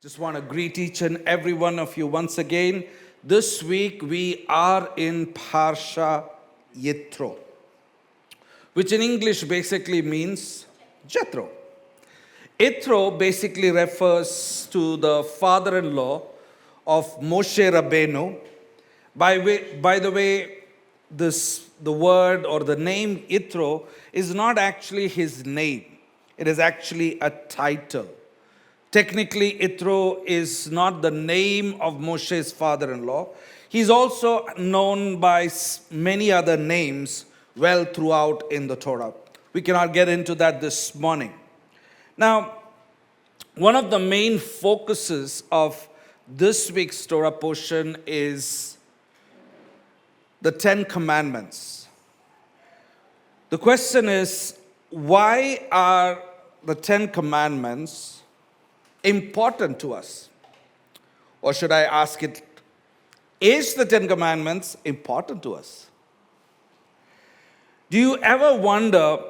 Just want to greet each and every one of you once again. This week we are in Parashat Yitro, which in English basically means Jethro. Yitro basically refers to the father-in-law of Moshe Rabbeinu. By the way, the word or the name Yitro is not actually his name. It is actually a title. Technically, Yitro is not the name of Moshe's father-in-law. He's also known by many other names well throughout in the Torah. We cannot get into that this morning. Now, one of the main focuses of this week's Torah portion is the 10 Commandments. The question is, why are the 10 Commandments important to us? Or should I ask it, is the 10 Commandments important to us? Do you ever wonder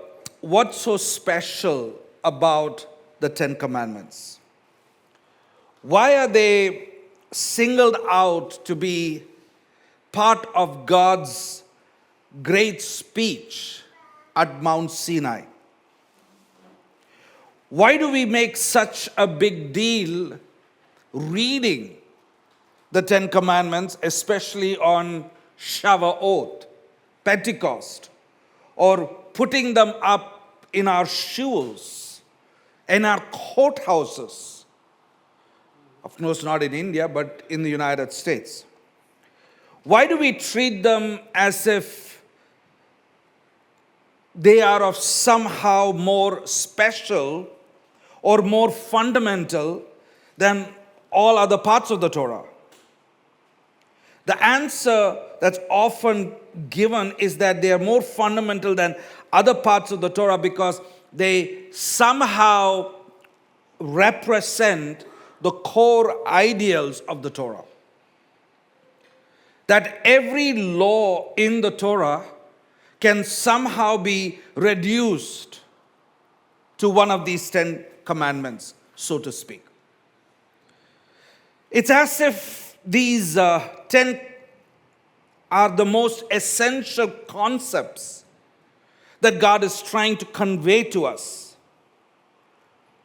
what's so special about the 10 Commandments? Why are they singled out to be part of God's great speech at Mount Sinai? Why do we make such a big deal reading the 10 Commandments, especially on Shavuot, Pentecost, or putting them up in our shuvuos, in our courthouses? Of course, not in India, but in the United States. Why do we treat them as if they are of somehow more special or more fundamental than all other parts of the Torah? The answer that's often given is that they are more fundamental than other parts of the Torah because they somehow represent the core ideals of the Torah. That every law in the Torah can somehow be reduced to one of these 10 commandments, so to speak. It's as if these 10 are the most essential concepts that God is trying to convey to us.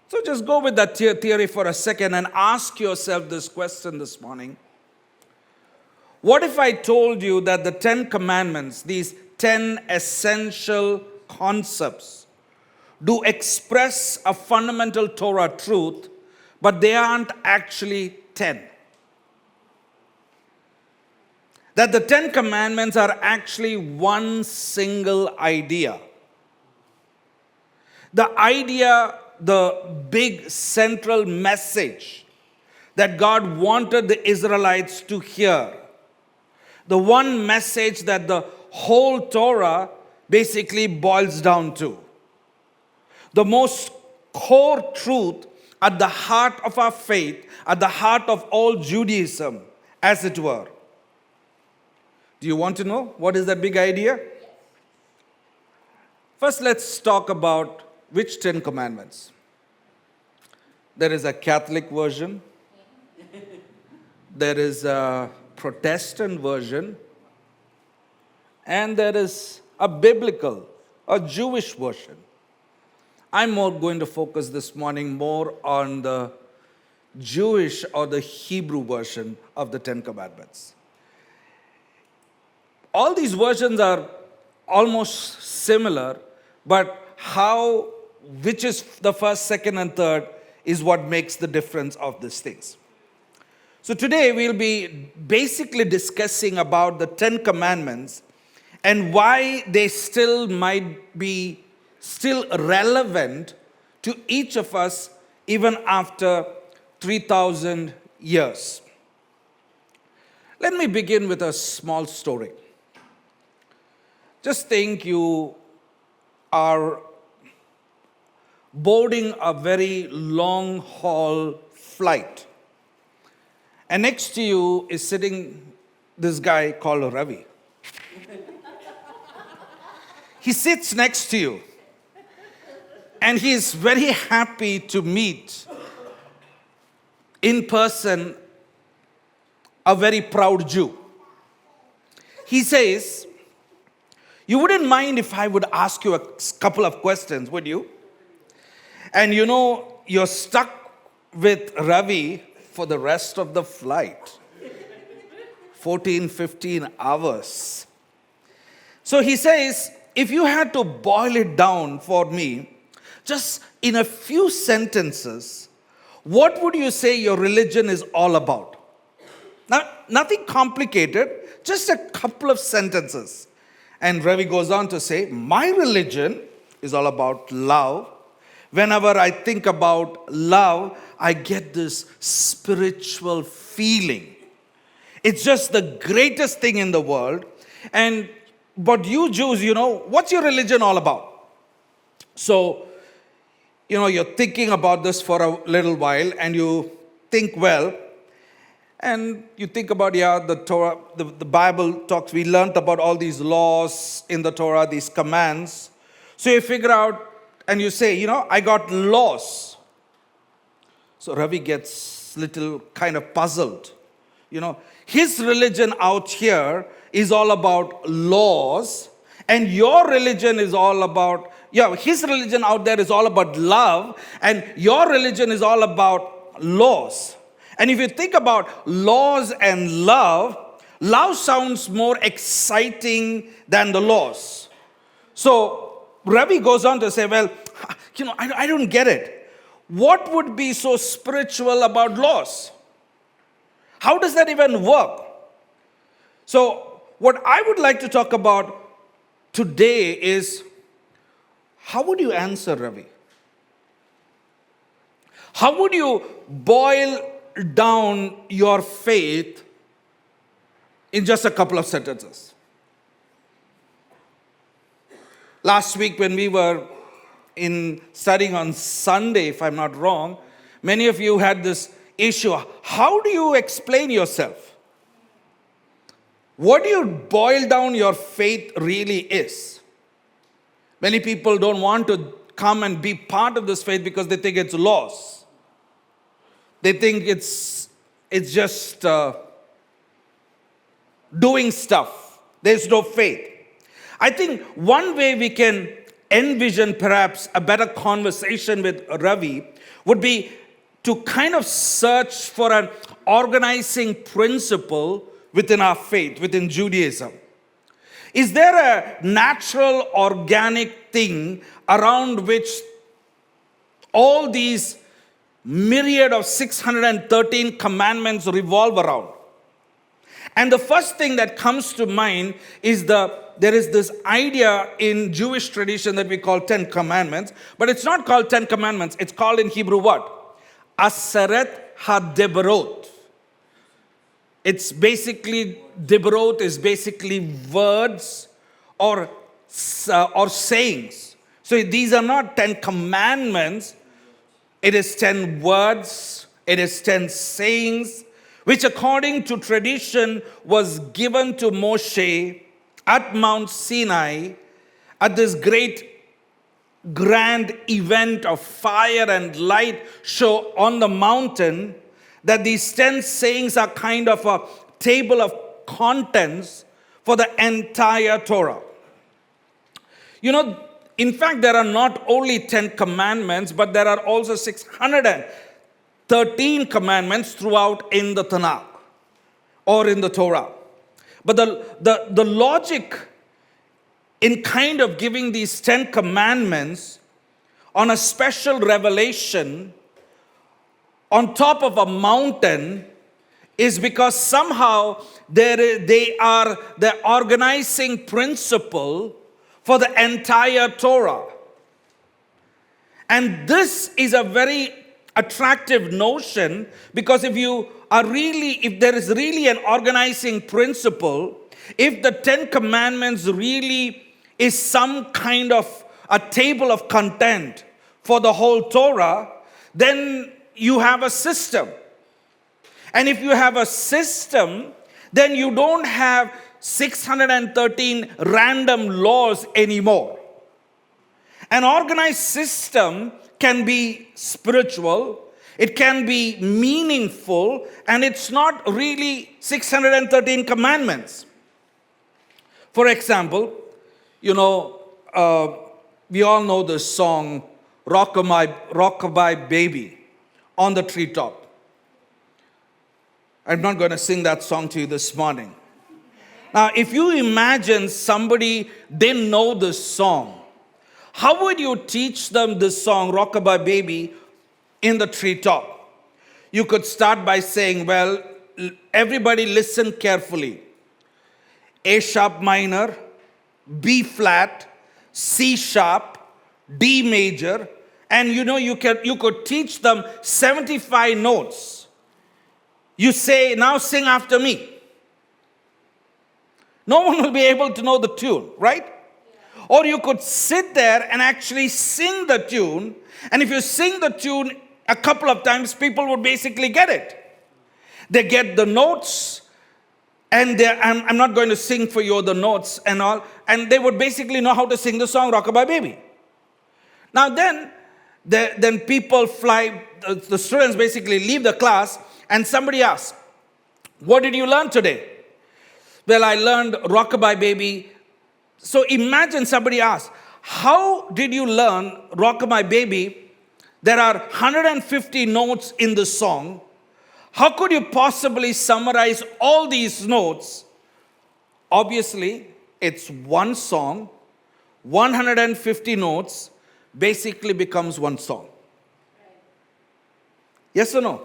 So just go with that theory for a second and ask yourself this question this morning. What if I told you that the 10 commandments, these 10 essential concepts, do express a fundamental Torah truth, but they aren't actually 10? That the 10 commandments are actually one single idea. The idea, the big central message that God wanted the Israelites to hear. The one message that the whole Torah basically boils down to. The most core truth at the heart of our faith, at the heart of all Judaism, as it were. Do you want to know what is that big idea? First, let's talk about which 10 commandments. There is a Catholic version. There is a Protestant version. And there is a biblical, a Jewish version. I'm more going to focus this morning more on the Jewish or the Hebrew version of the 10 Commandments. All these versions are almost similar, but which is the first, second, and third is what makes the difference of these things. So today we'll be basically discussing about the 10 Commandments and why they still might be relevant to each of us even after 3,000 years. Let me begin with a small story. Just think you are boarding a very long haul flight. And next to you is sitting this guy called Ravi. He sits next to you. And he is very happy to meet in person a very proud Jew. He says, you wouldn't mind if I would ask you a couple of questions, would you? And you're stuck with Ravi for the rest of the flight. 14, 15 hours. So he says, if you had to boil it down for me, just in a few sentences, what would you say your religion is all about? Now, nothing complicated, just a couple of sentences. And Ravi goes on to say, my religion is all about love. Whenever I think about love, I get this spiritual feeling. It's just the greatest thing in the world. But you Jews, what's your religion all about? So, you're thinking about this for a little while and you think, well, and you think about, the Torah, the Bible talks, we learned about all these laws in the Torah, these commands. So you figure out and you say, I got laws. So Ravi gets little kind of puzzled. His religion out here is all about laws, and your religion is all about, his religion out there is all about love, and your religion is all about laws. And if you think about laws and love sounds more exciting than the laws. So Ravi goes on to say, well, I don't get it. What would be so spiritual about laws? How does that even work? So what I would like to talk about today is, how would you answer, Ravi? How would you boil down your faith in just a couple of sentences? Last week when we were in studying on Sunday, if I'm not wrong, many of you had this issue. How do you explain yourself? What do you boil down your faith really is? Many people don't want to come and be part of this faith because they think it's laws. They think it's just doing stuff. There's no faith. I think one way we can envision perhaps a better conversation with Ravi would be to kind of search for an organizing principle within our faith, within Judaism. Is there a natural, organic thing around which all these myriad of 613 commandments revolve around? And the first thing that comes to mind is there is this idea in Jewish tradition that we call 10 Commandments, but it's not called 10 Commandments. It's called in Hebrew what? Aseret HaDebarot. It's basically, Debarot is basically words or sayings. So these are not 10 commandments. It is 10 words. It is 10 sayings, which according to tradition was given to Moshe at Mount Sinai at this great grand event of fire and light show on the mountain, that these 10 sayings are kind of a table of contents for the entire Torah. In fact, there are not only 10 commandments, but there are also 613 commandments throughout in the Tanakh or in the Torah. But the logic in kind of giving these 10 commandments on a special revelation on top of a mountain is because somehow they are the organizing principle for the entire Torah. And this is a very attractive notion, because if there is really an organizing principle, if the 10 Commandments really is some kind of a table of content for the whole Torah, then you have a system. And if you have a system, then you don't have 613 random laws anymore. An organized system can be spiritual, It can be meaningful, and it's not really 613 commandments. For example, we all know the song, Rockabye Baby, on the treetop. I'm not going to sing that song to you this morning. Now, if you imagine somebody didn't know this song, how would you teach them this song, Rockabye Baby, in the treetop? You could start by saying, well, everybody listen carefully. A sharp minor, B flat, C sharp, D major, and you could teach them 75 notes. You say, now sing after me. No one will be able to know the tune, right? Or you could sit there and actually sing the tune, and if you sing the tune a couple of times, people would basically get it. They get the notes, and I'm not going to sing for you the notes and all, and they would basically know how to sing the song Rockabye Baby. Now then people fly, the students basically leave the class, and somebody asks, what did you learn today? Well, I learned Rockabye Baby. So imagine somebody asks, how did you learn Rockabye Baby? There are 150 notes in the song. How could you possibly summarize all these notes? Obviously, it's one song, 150 notes, basically becomes one song. Yes or no?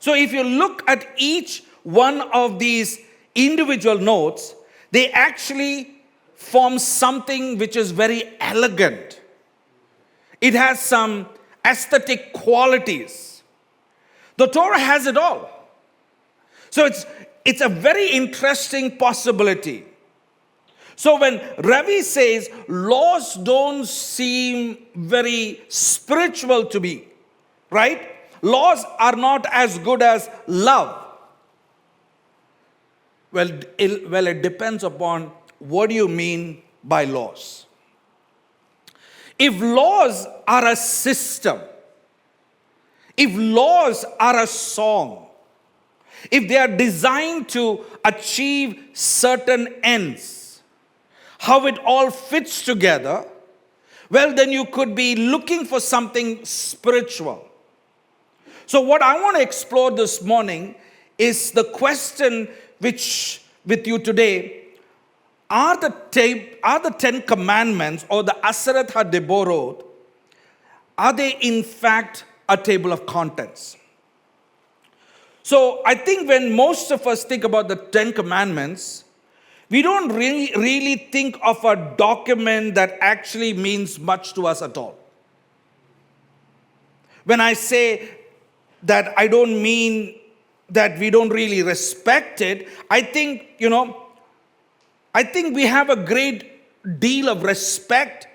So if you look at each one of these individual notes, they actually form something which is very elegant. It has some aesthetic qualities. The Torah has it all. So it's a very interesting possibility. So when Ravi says laws don't seem very spiritual to me, right? Laws are not as good as love. Well, it depends upon what do you mean by laws. If laws are a system, if laws are a song, if they are designed to achieve certain ends, how it all fits together, well, then you could be looking for something spiritual. So what I want to explore this morning is the question which with you today, are the 10 commandments or the Aseret HaDeborot, are they in fact a table of contents? So I think when most of us think about the 10 commandments, we don't really think of a document that actually means much to us at all. When I say that, I don't mean that we don't really respect it. I think we have a great deal of respect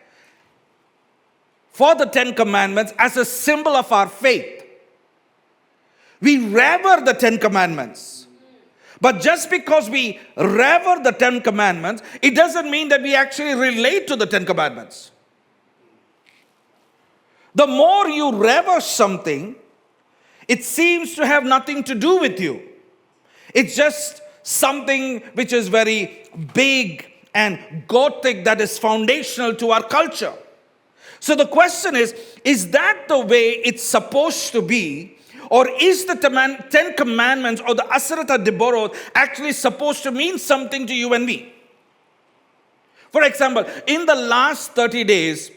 for the 10 commandments as a symbol of our faith. We revere the 10 commandments. But just because we revere the 10 commandments, it doesn't mean that we actually relate to the 10 commandments. The more you revere something, it seems to have nothing to do with you. It's just something which is very big and Gothic that is foundational to our culture. So the question is that the way it's supposed to be? Or is the 10 commandments or the Aseret HaDeborot actually supposed to mean something to you and me? For example, in the last 30 days,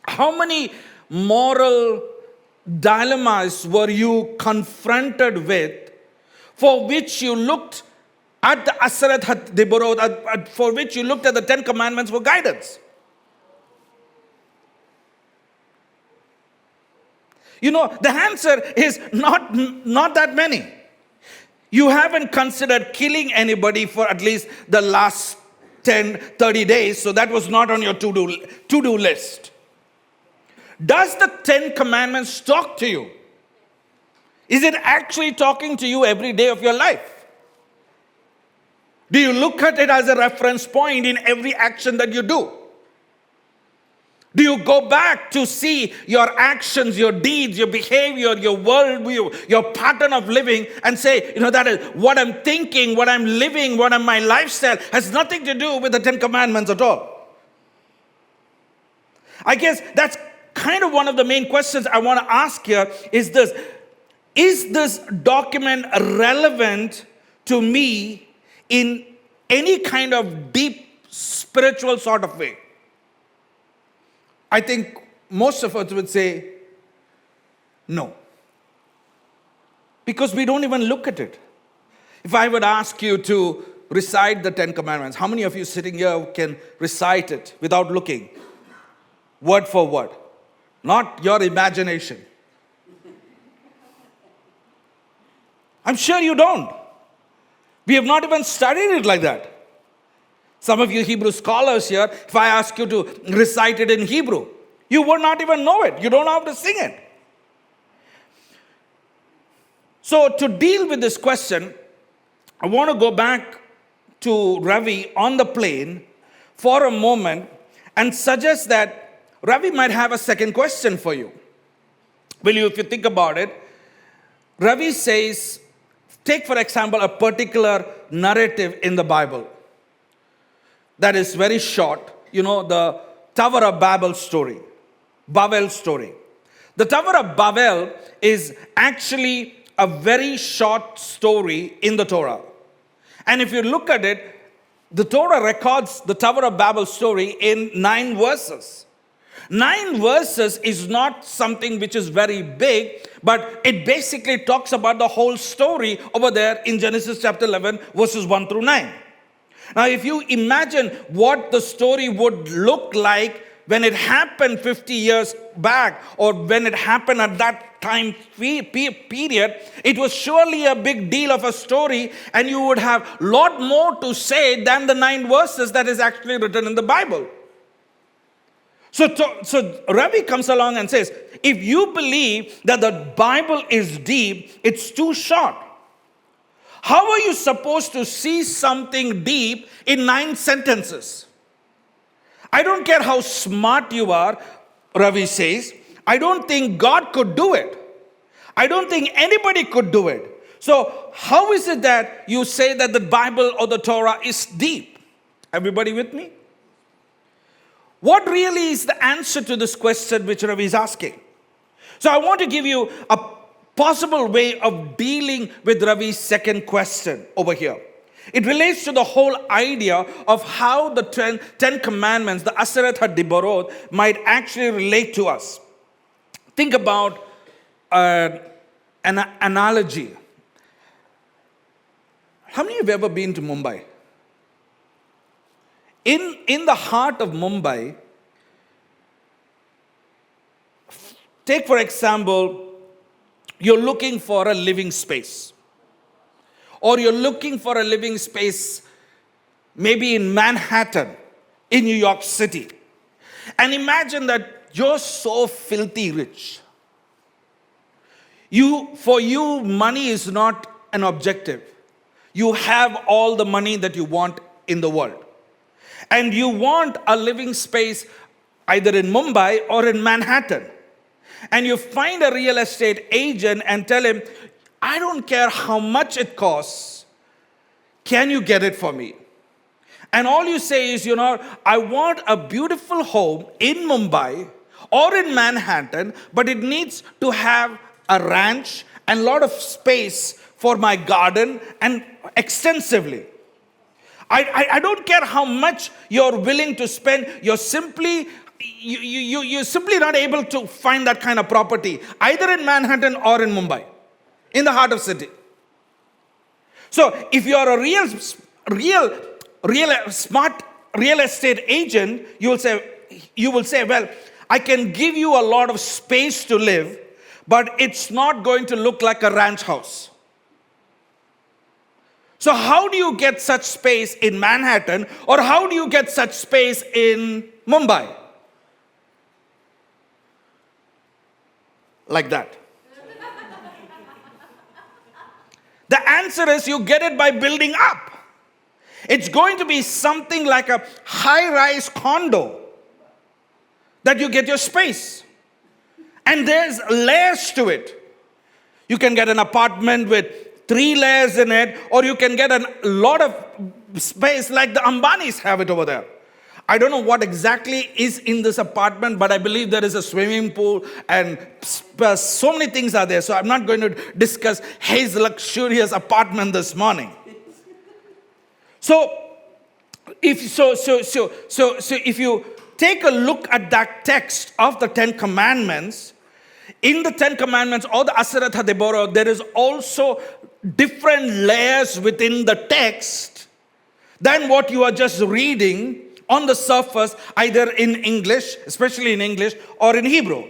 how many moral dilemmas were you confronted with for which you looked at the Aseret HaDeborot, for which you looked at the 10 commandments for guidance? The answer is not that many. You haven't considered killing anybody for at least the last 10, 30 days, so that was not on your to-do list. Does the 10 commandments talk to you? Is it actually talking to you every day of your life? Do you look at it as a reference point in every action that you do? Do you go back to see your actions, your deeds, your behavior, your worldview, your pattern of living and say, that is what I'm thinking, what I'm living, my lifestyle has nothing to do with the 10 Commandments at all? I guess that's kind of one of the main questions I want to ask here is this. Is this document relevant to me in any kind of deep spiritual sort of way? I think most of us would say no. Because we don't even look at it. If I would ask you to recite the 10 Commandments, how many of you sitting here can recite it without looking? Word for word. Not your imagination. I'm sure you don't. We have not even studied it like that. Some of you Hebrew scholars here, if I ask you to recite it in Hebrew, you would not even know it. You don't know how to sing it. So to deal with this question, I want to go back to Ravi on the plane for a moment and suggest that Ravi might have a second question for you. If you think about it, Ravi says, take for example a particular narrative in the Bible that is very short, the Tower of Babel story, Babel story. The Tower of Babel is actually a very short story in the Torah. And if you look at it, the Torah records the Tower of Babel story in 9 verses. 9 verses is not something which is very big, but it basically talks about the whole story over there in Genesis chapter 11, verses 1 through 9. Now, if you imagine what the story would look like when it happened 50 years back, or when it happened at that time period, it was surely a big deal of a story, and you would have a lot more to say than the 9 verses that is actually written in the Bible. So Ravi comes along and says, if you believe that the Bible is deep, it's too short. How are you supposed to see something deep in 9 sentences? I don't care how smart you are, Ravi says. I don't think God could do it. I don't think anybody could do it. So how is it that you say that the Bible or the Torah is deep? Everybody with me? What really is the answer to this question which Ravi is asking? So I want to give you a possible way of dealing with Ravi's second question over here. It relates to the whole idea of how the 10 Commandments, the Aseret HaDiborot, might actually relate to us. Think about an analogy. How many of you have ever been to Mumbai? In the heart of Mumbai, take for example, you're looking for a living space. Or you're looking for a living space maybe in Manhattan, in New York City. And imagine that you're so filthy rich. For you, money is not an objective. You have all the money that you want in the world. And you want a living space either in Mumbai or in Manhattan. And you find a real estate agent and tell him, I don't care how much it costs. Can you get it for me? And all you say is, I want a beautiful home in Mumbai or in Manhattan, but it needs to have a ranch and a lot of space for my garden and extensively. I don't care how much you're willing to spend. You're simply not able to find that kind of property, either in Manhattan or in Mumbai, in the heart of city. So if you're a real smart real estate agent, you will say, well, I can give you a lot of space to live, but it's not going to look like a ranch house. So how do you get such space in Manhattan, or how do you get such space in Mumbai? Like that. The answer is you get it by building up. It's going to be something like a high-rise condo. that you get your space. And there's layers to it. You can get an apartment with 3 layers in it, or you can get a lot of space like the Ambanis have it over there. I don't know what exactly is in this apartment, but I believe there is a swimming pool and so many things are there. So I'm not going to discuss his luxurious apartment this morning. So if you take a look at that text of the 10 Commandments, in the 10 Commandments or the Aseret HaDeborah, there is also different layers within the text than what you are just reading on the surface, either in English, especially in English, or in Hebrew.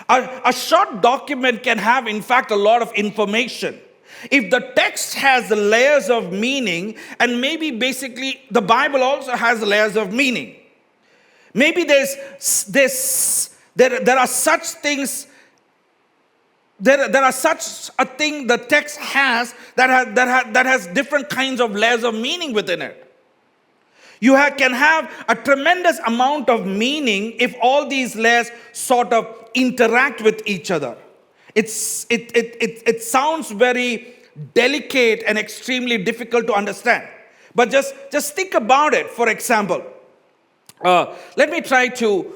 A short document can have, in fact, a lot of information. If the text has the layers of meaning, and maybe basically the Bible also has layers of meaning. Maybe there are such things. There are such a thing the text has that has different kinds of layers of meaning within it. You can have a tremendous amount of meaning if all these layers sort of interact with each other. It sounds very delicate and extremely difficult to understand. But just think about it. For example, let me try to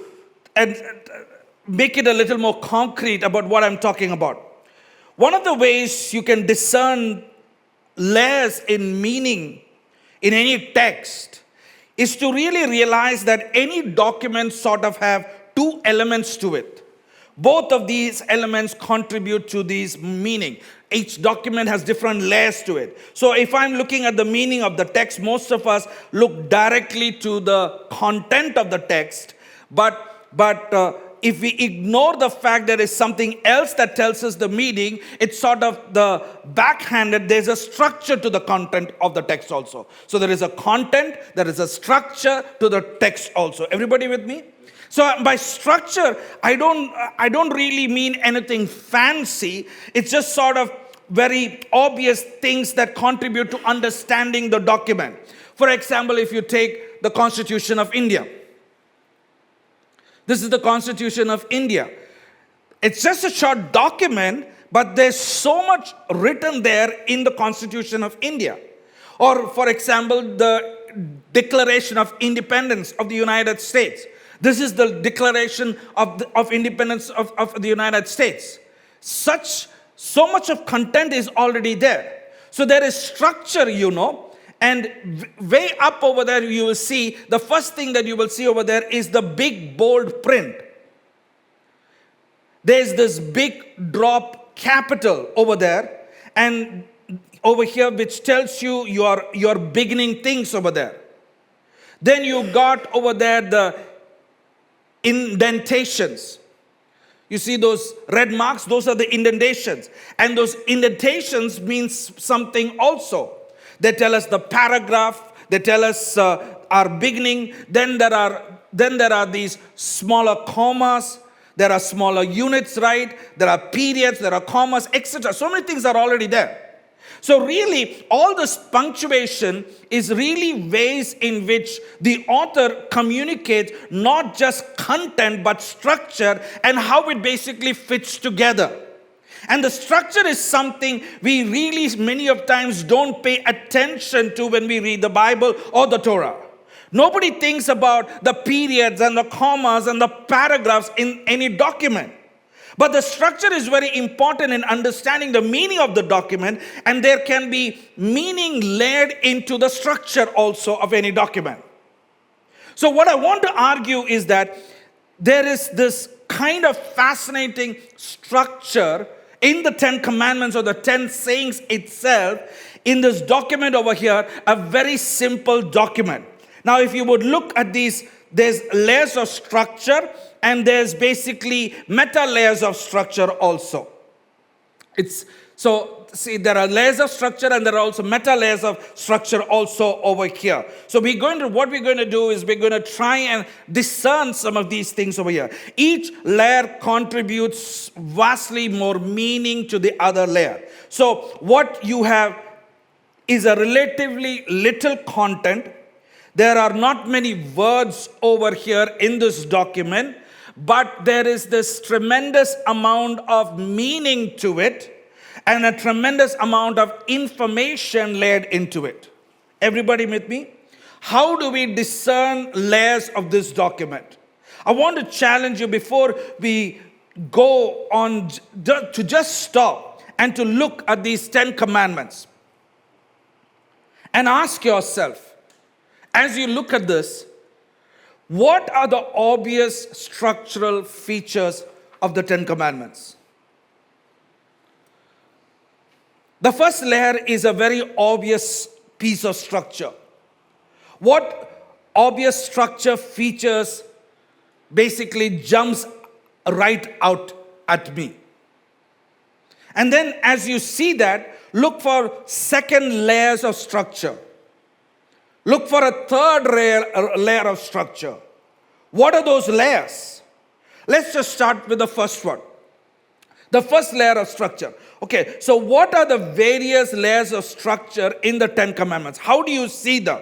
make it a little more concrete about what I'm talking about. One of the ways you can discern layers in meaning in any text is to really realize that any document sort of have 2 elements to it. Both of these elements contribute to this meaning. Each document has different layers to it. So if I'm looking at the meaning of the text, most of us look directly to the content of the text. But if we ignore the fact there is something else that tells us the meaning, it's sort of the backhanded. There's a structure to the content of the text also. So there is a content, there is a structure to the text also. Everybody with me? So by structure, I don't really mean anything fancy. It's just sort of very obvious things that contribute to understanding the document. For example, if you take the Constitution of India. This is the Constitution of India. It's just a short document, but there's so much written there in the Constitution of India. Or, for example, the Declaration of Independence of the United States. This is the Declaration of Independence of the United States. So much of content is already there. So there is structure, And way up over there, you will see, the first thing that you will see over there is the big bold print. There's this big drop capital over there, and over here, which tells you your beginning things over there. Then you got over there the indentations. You see those red marks? Those are the indentations. And those indentations means something also. They tell us the paragraph. They tell us our beginning. Then there are these smaller commas. There are smaller units, right? There are periods. There are commas, etc. So many things are already there. So really, all this punctuation is really ways in which the author communicates not just content but structure and how it basically fits together. And the structure is something we really many of times don't pay attention to when we read the Bible or the Torah. Nobody thinks about the periods and the commas and the paragraphs in any document. But the structure is very important in understanding the meaning of the document, and there can be meaning layered into the structure also of any document. So what I want to argue is that there is this kind of fascinating structure in the 10 Commandments or the 10 sayings itself in this document over here, a very simple document. Now, if you would look at these, there's layers of structure and there's basically meta layers of structure also. See, there are layers of structure and there are also meta layers of structure also over here. So what we're going to do is we're going to try and discern some of these things over here. Each layer contributes vastly more meaning to the other layer. So what you have is a relatively little content. There are not many words over here in this document, but there is this tremendous amount of meaning to it and a tremendous amount of information layered into it. Everybody with me? How do we discern layers of this document? I want to challenge you before we go on to just stop and to look at these 10 commandments and ask yourself, as you look at this, what are the obvious structural features of the 10 commandments? The first layer is a very obvious piece of structure. What obvious structure features basically jumps right out at me? And then as you see that, look for second layers of structure. Look for a third layer of structure. What are those layers? Let's just start with the first one. The first layer of structure. Okay, so what are the various layers of structure in the 10 commandments? How do you see them?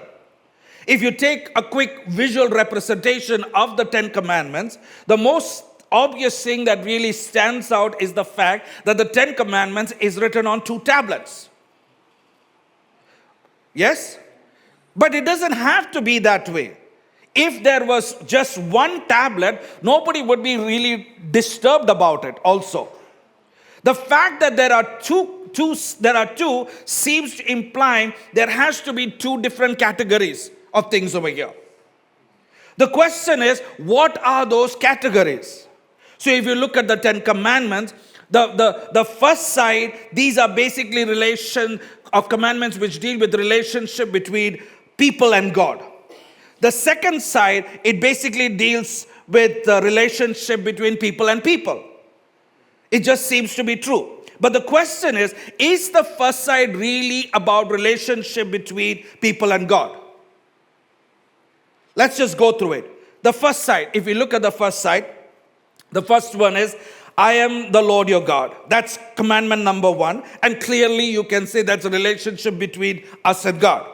If you take a quick visual representation of the 10 commandments, the most obvious thing that really stands out is the fact that the 10 commandments is written on 2 tablets. Yes? But it doesn't have to be that way. If there was just one tablet, nobody would be really disturbed about it also. The fact that there are two seems to imply there has to be 2 different categories of things over here. The question is, what are those categories? So if you look at the 10 commandments, the first side, these are basically relation of commandments which deal with the relationship between people and God. The second side, it basically deals with the relationship between people and people. It just seems to be true. But the question is the first side really about relationship between people and God? Let's just go through it. The first side, if we look at the first side, the first one is, I am the Lord your God. That's commandment number 1. And clearly you can say that's a relationship between us and God.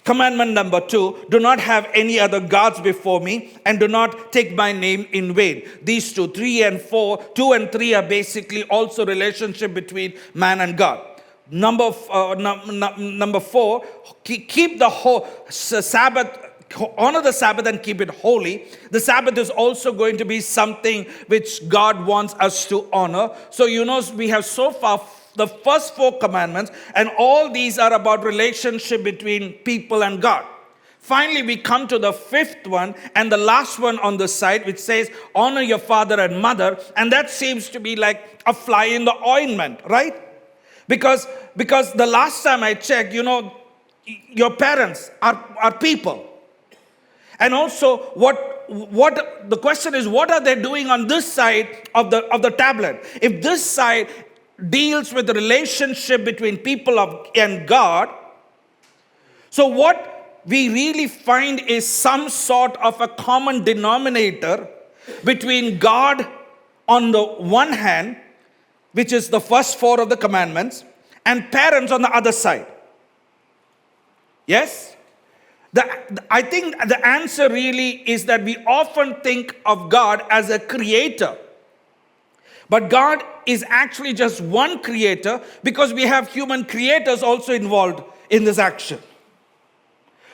Commandment number 2, do not have any other gods before me and do not take my name in vain. These 2, 3 and 4, 2 and 3 are basically also relationship between man and God. Number 4, keep the whole Sabbath, honor the Sabbath and keep it holy. The Sabbath is also going to be something which God wants us to honor. So we have so far the first 4 commandments, and all these are about relationship between people and God. Finally, we come to the 5th one and the last one on the side, which says, honor your father and mother. And that seems to be like a fly in the ointment, right? Because the last time I checked, your parents are people. And also, what the question is, what are they doing on this side of the tablet? If this side deals with the relationship between people and God, so what we really find is some sort of a common denominator between God on the one hand, which is the first 4 of the commandments, and parents on the other side. Yes? I think the answer really is that we often think of God as a creator. But God is actually just one creator because we have human creators also involved in this action.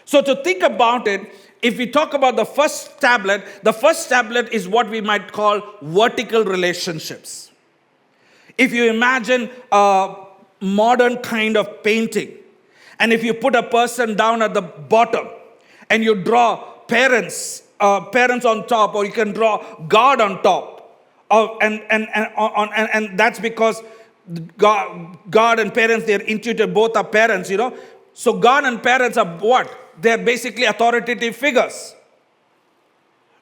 So to think about it, if we talk about the first tablet is what we might call vertical relationships. If you imagine a modern kind of painting, and if you put a person down at the bottom and you draw parents on top, or you can draw God on top, and that's because God and parents, they're intuitive, both are parents, So God and parents are what? They're basically authoritative figures.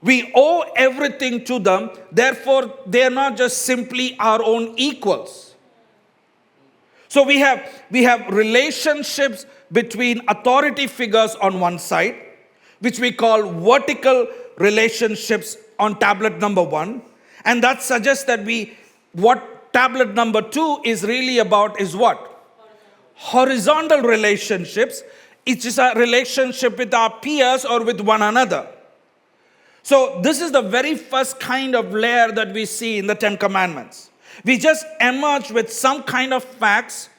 We owe everything to them. Therefore, they're not just simply our own equals. So we have relationships between authority figures on one side, which we call vertical relationships on tablet number 1. And that suggests that what tablet number 2 is really about is what? Horizontal relationships. It is a relationship with our peers or with one another. So this is the very first kind of layer that we see in the Ten Commandments. We just emerge with some kind of facts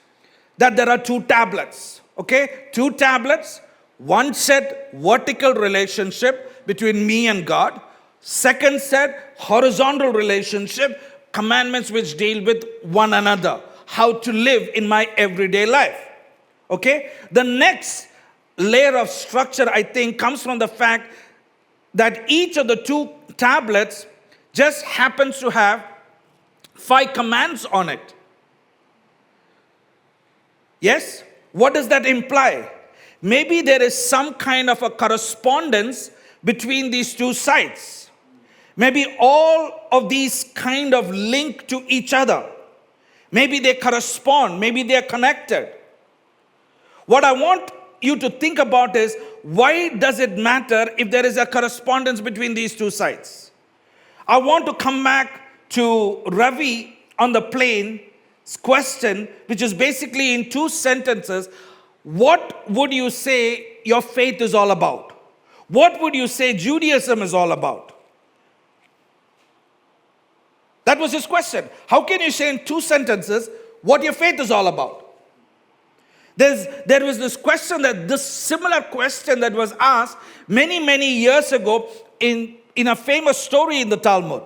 that there are two tablets. Okay? Two tablets. One set, vertical relationship between me and God. Second set, horizontal relationship, commandments which deal with one another. How to live in my everyday life. Okay? The next layer of structure, I think, comes from the fact that each of the two tablets just happens to have 5 commands on it. Yes? What does that imply? Maybe there is some kind of a correspondence between these two sides. Maybe all of these kind of link to each other. Maybe they correspond. Maybe they are connected. What I want you to think about is, why does it matter if there is a correspondence between these two sides? I want to come back to Ravi on the plane's question, which is basically in 2 sentences. What would you say your faith is all about? What would you say Judaism is all about? That was his question. How can you say in 2 sentences what your faith is all about? There was this similar question that was asked many years ago in a famous story in the Talmud.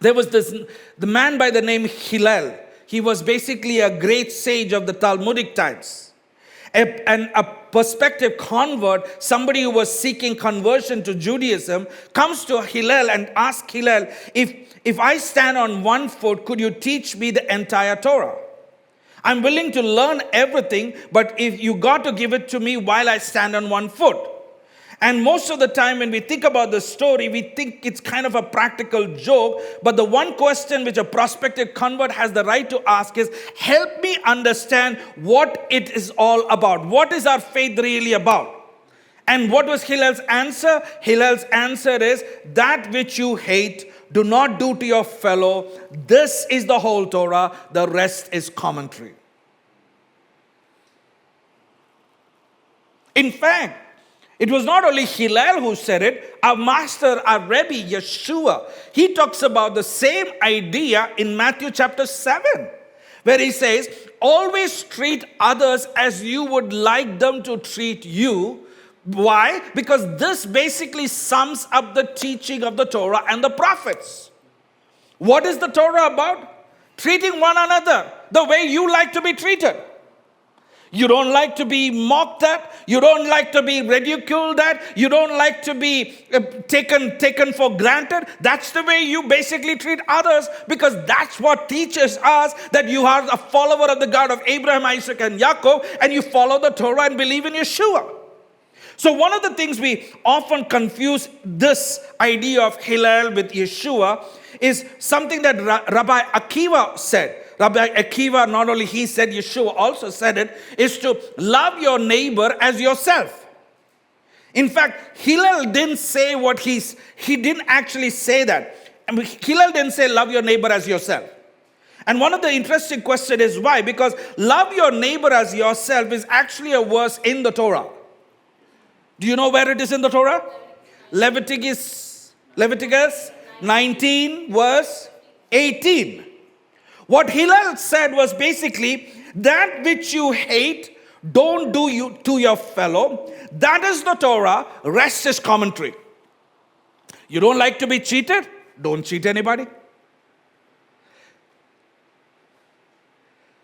There was the man by the name Hillel. He was basically a great sage of the Talmudic times. And a prospective convert, somebody who was seeking conversion to Judaism, comes to Hillel and asks Hillel, if I stand on one foot, could you teach me the entire Torah? I'm willing to learn everything, but if you got to give it to me while I stand on one foot. And most of the time when we think about the story, we think it's kind of a practical joke. But the one question which a prospective convert has the right to ask is, help me understand what it is all about. What is our faith really about? And what was Hillel's answer? Hillel's answer is, that which you hate, do not do to your fellow. This is the whole Torah. The rest is commentary. In fact, it was not only Hillel who said it. Our master, our Rebbe, Yeshua, he talks about the same idea in Matthew chapter 7, where he says, always treat others as you would like them to treat you. Why? Because this basically sums up the teaching of the Torah and the prophets. What is the Torah about? Treating one another the way you like to be treated. You don't like to be mocked at. You don't like to be ridiculed at. You don't like to be taken for granted. That's the way you basically treat others, because that's what teaches us that you are a follower of the God of Abraham, Isaac, and Jacob, and you follow the Torah and believe in Yeshua. So one of the things we often confuse this idea of Hillel with Yeshua is something that Rabbi Akiva said. Rabbi Akiva, not only he said, Yeshua also said it, is to love your neighbor as yourself. In fact, Hillel didn't say he didn't actually say that. Hillel didn't say love your neighbor as yourself. And one of the interesting questions is why? Because love your neighbor as yourself is actually a verse in the Torah. Do you know where it is in the Torah? Leviticus 19 verse 18. What Hillel said was basically, that which you hate, don't do you to your fellow. That is the Torah. Rest is commentary. You don't like to be cheated? Don't cheat anybody.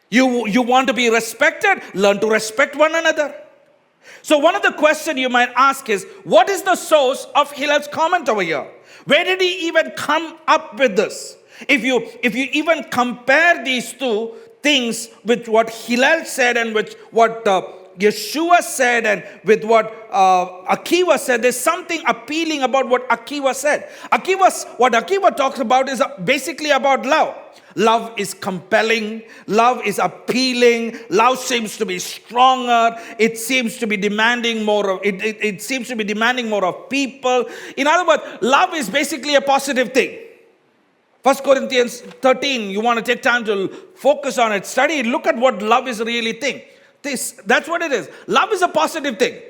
You want to be respected? Learn to respect one another. So one of the questions you might ask is, what is the source of Hillel's comment over here? Where did he even come up with this? If you even compare these two things with what Hillel said and with what Yeshua said and with what Akiva said, there's something appealing about what Akiva said. What Akiva talks about is basically about love. Love is compelling. Love is appealing. Love seems to be stronger. It seems to be demanding more of it seems to be demanding more of people. In other words, love is basically a positive thing. 1 Corinthians 13, you want to take time to focus on it, study it, look at what love is really thing. That's what it is. Love is a positive thing.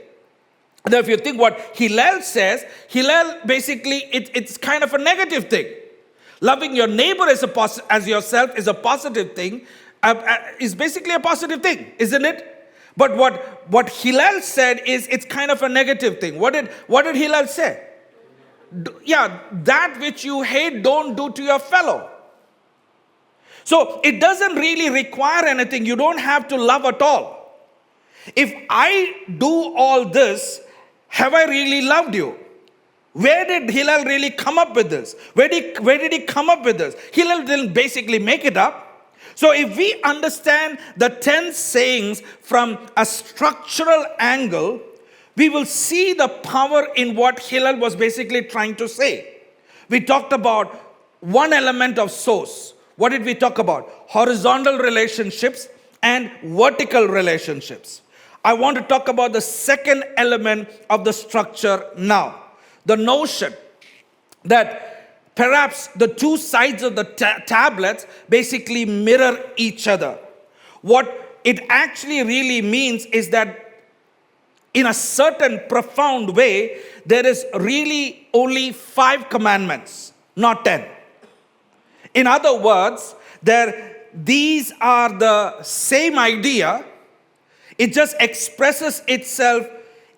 Now, if you think what Hillel says, Hillel basically, it's kind of a negative thing. Loving your neighbor as yourself is a positive thing, is basically a positive thing, isn't it? But what Hillel said is it's kind of a negative thing. What did Hillel say? Yeah, that which you hate, don't do to your fellow. So it doesn't really require anything. You don't have to love at all. If I do all this, have I really loved you? Where did Hillel really come up with this? Where did he come up with this? Hillel didn't basically make it up. So if we understand the 10 sayings from a structural angle, we will see the power in what Hillel was basically trying to say. We talked about one element of source. What did we talk about? Horizontal relationships and vertical relationships. I want to talk about the second element of the structure now. The notion that perhaps the two sides of the tablets basically mirror each other. What it actually really means is that in a certain profound way, there is really only 5 commandments, not 10. In other words, these are the same idea. It just expresses itself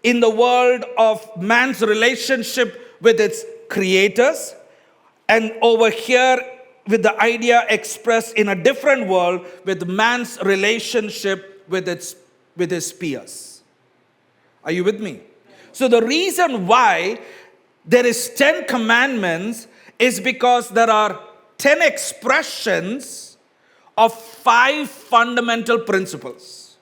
in the world of man's relationship with its creators, and over here with the idea expressed in a different world with man's relationship with his peers. Are you with me? So the reason why there is 10 commandments is because there are 10 expressions of 5 fundamental principles.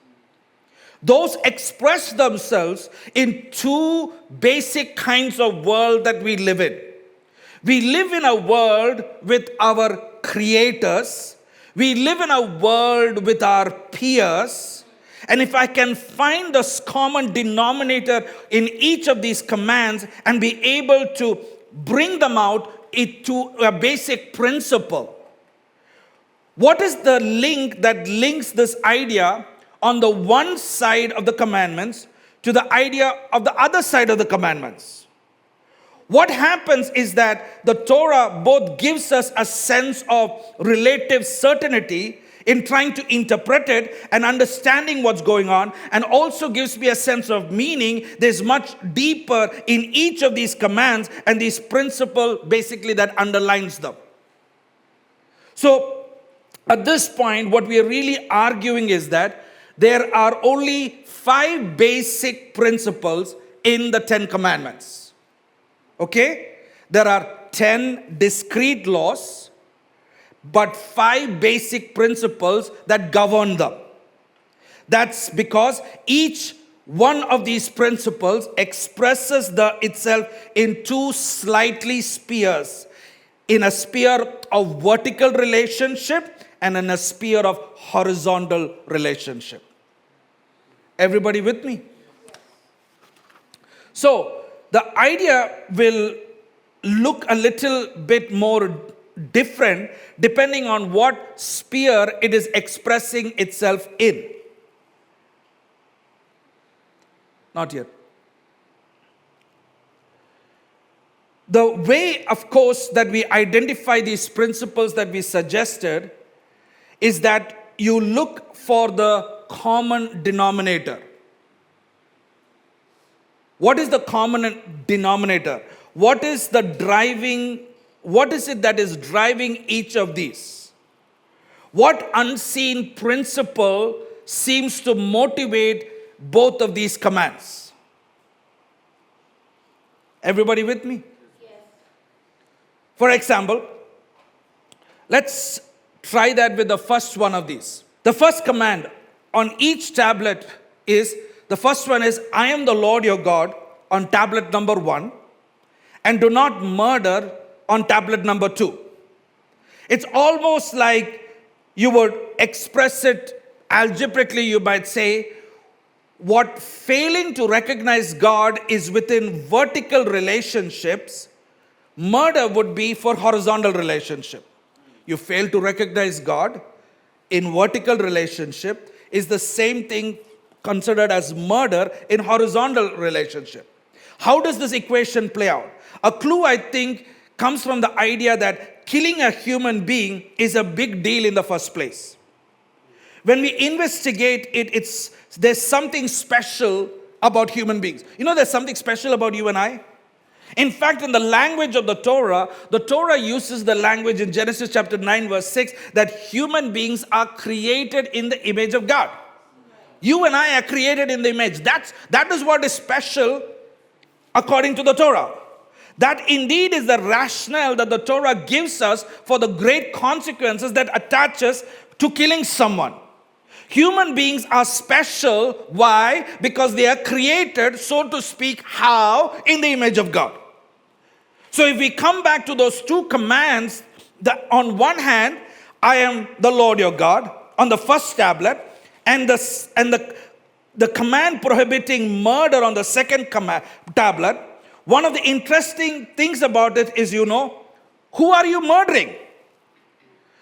Those express themselves in 2 basic kinds of world that we live in. We live in a world with our creators. We live in a world with our peers. And if I can find the common denominator in each of these commands and be able to bring them out to a basic principle. What is the link that links this idea on the one side of the commandments to the idea of the other side of the commandments? What happens is that the Torah both gives us a sense of relative certainty in trying to interpret it and understanding what's going on, and also gives me a sense of meaning. There's much deeper in each of these commands and this principle basically that underlines them. So at this point, what we are really arguing is that there are only 5 basic principles in the 10 commandments. Okay? There are 10 discrete laws, but 5 basic principles that govern them. That's because each one of these principles expresses itself in 2 slightly spheres. In a sphere of vertical relationship and in a sphere of horizontal relationship. Everybody with me? So, the idea will look a little bit more different depending on what sphere it is expressing itself in. Not yet. The way, of course, that we identify these principles that we suggested is that you look for the common denominator. What is the common denominator? What is it that is driving each of these? What unseen principle seems to motivate both of these commands? Everybody with me? Yes. For example, let's try that with the first one of these. The first command on each tablet is, the first one is, I am the Lord your God, on tablet number 1, and do not murder on tablet number 2. It's almost like you would express it algebraically. You might say, what failing to recognize God is within vertical relationships, murder would be for horizontal relationship. You fail to recognize God in vertical relationship is the same thing considered as murder in horizontal relationship. How does this equation play out? A clue, I think, comes from the idea that killing a human being is a big deal in the first place. When we investigate it, there's something special about human beings. You know, there's something special about you and I. In fact, in the language of the Torah uses the language in Genesis chapter 9, verse 6, that human beings are created in the image of God. You and I are created in the image. That is what is special according to the Torah. That indeed is the rationale that the Torah gives us for the great consequences that attaches to killing someone. Human beings are special. Why? Because they are created, so to speak, how? In the image of God. So if we come back to those two commands, that on one hand, I am the Lord your God, on the first tablet, and the command prohibiting murder on the second tablet, one of the interesting things about it is, who are you murdering?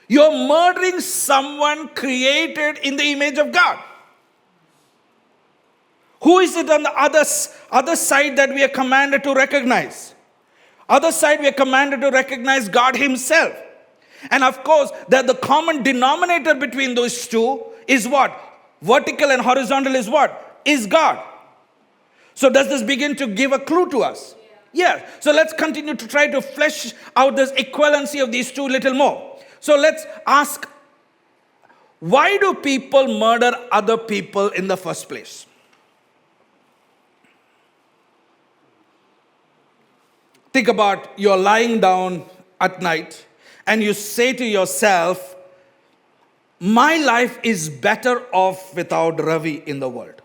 You're murdering someone created in the image of God. Who is it on the other side that we are commanded to recognize? Other side, we are commanded to recognize God himself. And of course, that the common denominator between those two is what? Vertical and horizontal is what? Is God. So does this begin to give a clue to us? Yeah. So let's continue to try to flesh out this equivalency of these two a little more. So let's ask, why do people murder other people in the first place? Think about you're lying down at night and you say to yourself, my life is better off without Ravi in the world.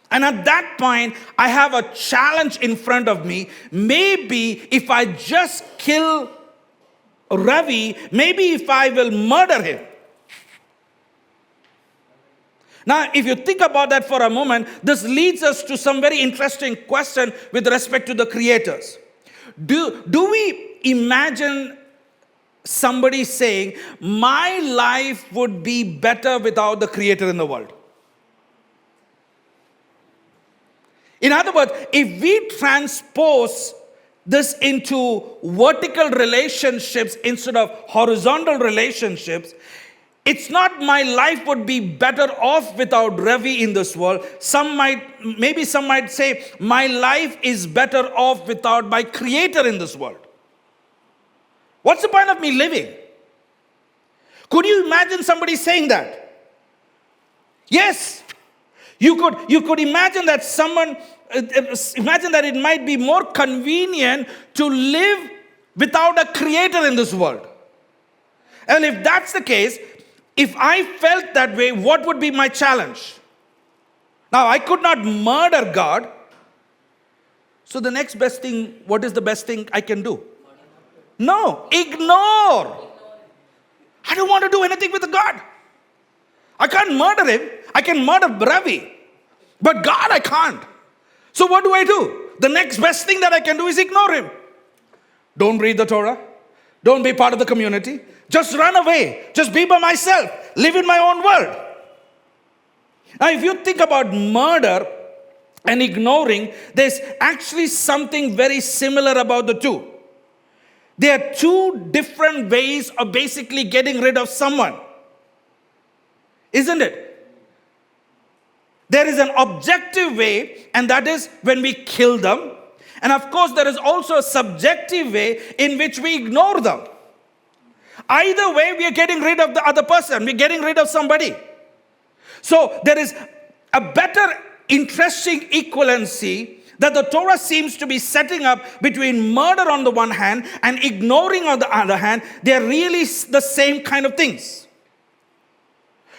And at that point, I have a challenge in front of me. Maybe if I just kill Ravi, maybe if I will murder him. Now, if you think about that for a moment, this leads us to some very interesting question with respect to the creators. Do we imagine somebody saying, my life would be better without the creator in the world? In other words, if we transpose this into vertical relationships instead of horizontal relationships, it's not my life would be better off without Ravi in this world. Maybe some might say, my life is better off without my creator in this world. What's the point of me living? Could you imagine somebody saying that? Yes. You could imagine that imagine that it might be more convenient to live without a creator in this world. And if that's the case, if I felt that way, what would be my challenge? Now, I could not murder God. So the next best thing, what is the best thing I can do? No, ignore. I don't want to do anything with God. I can't murder him. I can murder Ravi. But God, I can't. So what do I do? The next best thing that I can do is ignore him. Don't read the Torah. Don't be part of the community. Just run away. Just be by myself. Live in my own world. Now, if you think about murder and ignoring, there's actually something very similar about the two. There are two different ways of basically getting rid of someone. Isn't it? There is an objective way, and that is when we kill them. And of course, there is also a subjective way in which we ignore them. Either way, we are getting rid of the other person. We're getting rid of somebody. So there is a better, interesting equivalency that the Torah seems to be setting up between murder on the one hand and ignoring on the other hand. They're really the same kind of things.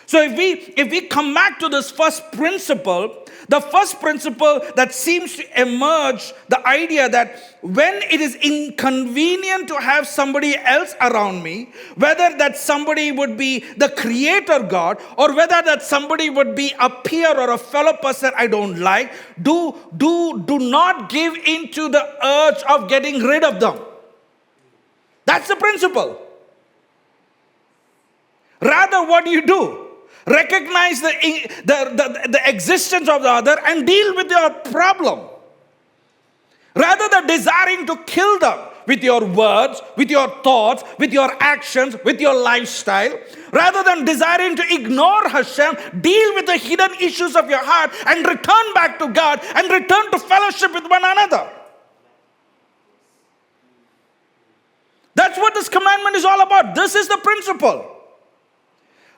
So if we come back to this first principle, the first principle that seems to emerge, the idea that when it is inconvenient to have somebody else around me, whether that somebody would be the creator God, or whether that somebody would be a peer or a fellow person I don't like, do not give in to the urge of getting rid of them. That's the principle. Rather, what do? Recognize the existence of the other and deal with your problem. Rather than desiring to kill them with your words, with your thoughts, with your actions, with your lifestyle, rather than desiring to ignore Hashem, deal with the hidden issues of your heart and return back to God and return to fellowship with one another. That's what this commandment is all about. This is the principle.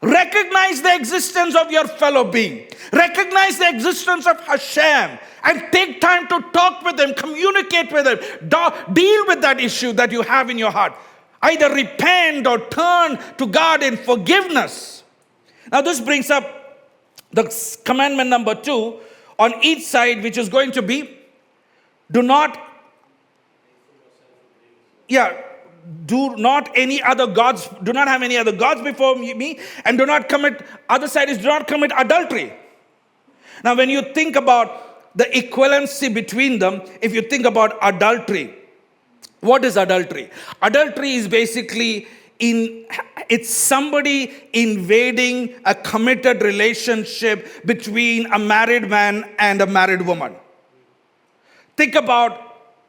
Recognize the existence of your fellow being. Recognize the existence of Hashem. And take time to talk with Him, communicate with Him. Deal with that issue that you have in your heart. Either repent or turn to God in forgiveness. Now this brings up the commandment number 2 on each side, which is going to be, do not have any other gods before me, and do not commit adultery. Now when you think about the equivalency between them, if you think about adultery, what is adultery? Adultery is basically it's somebody invading a committed relationship between a married man and a married woman. Think about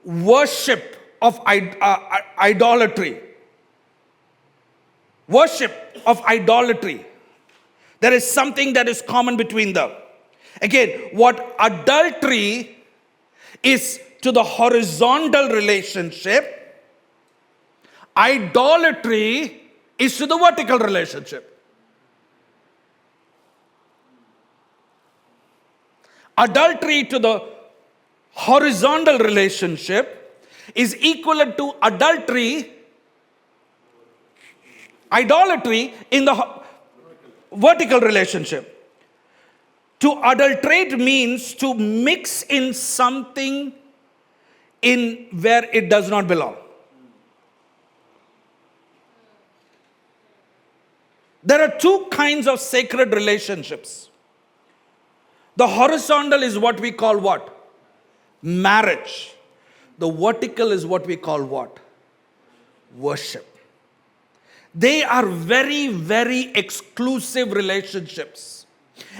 worship of idolatry. Worship of idolatry. There is something that is common between them. Again, what adultery is to the horizontal relationship, idolatry is to the vertical relationship. Adultery to the horizontal relationship is equivalent to idolatry in the vertical relationship. To adulterate means to mix in something in where it does not belong. There are two kinds of sacred relationships. The horizontal is what we call what? Marriage. The vertical is what we call what? Worship. They are very, very exclusive relationships.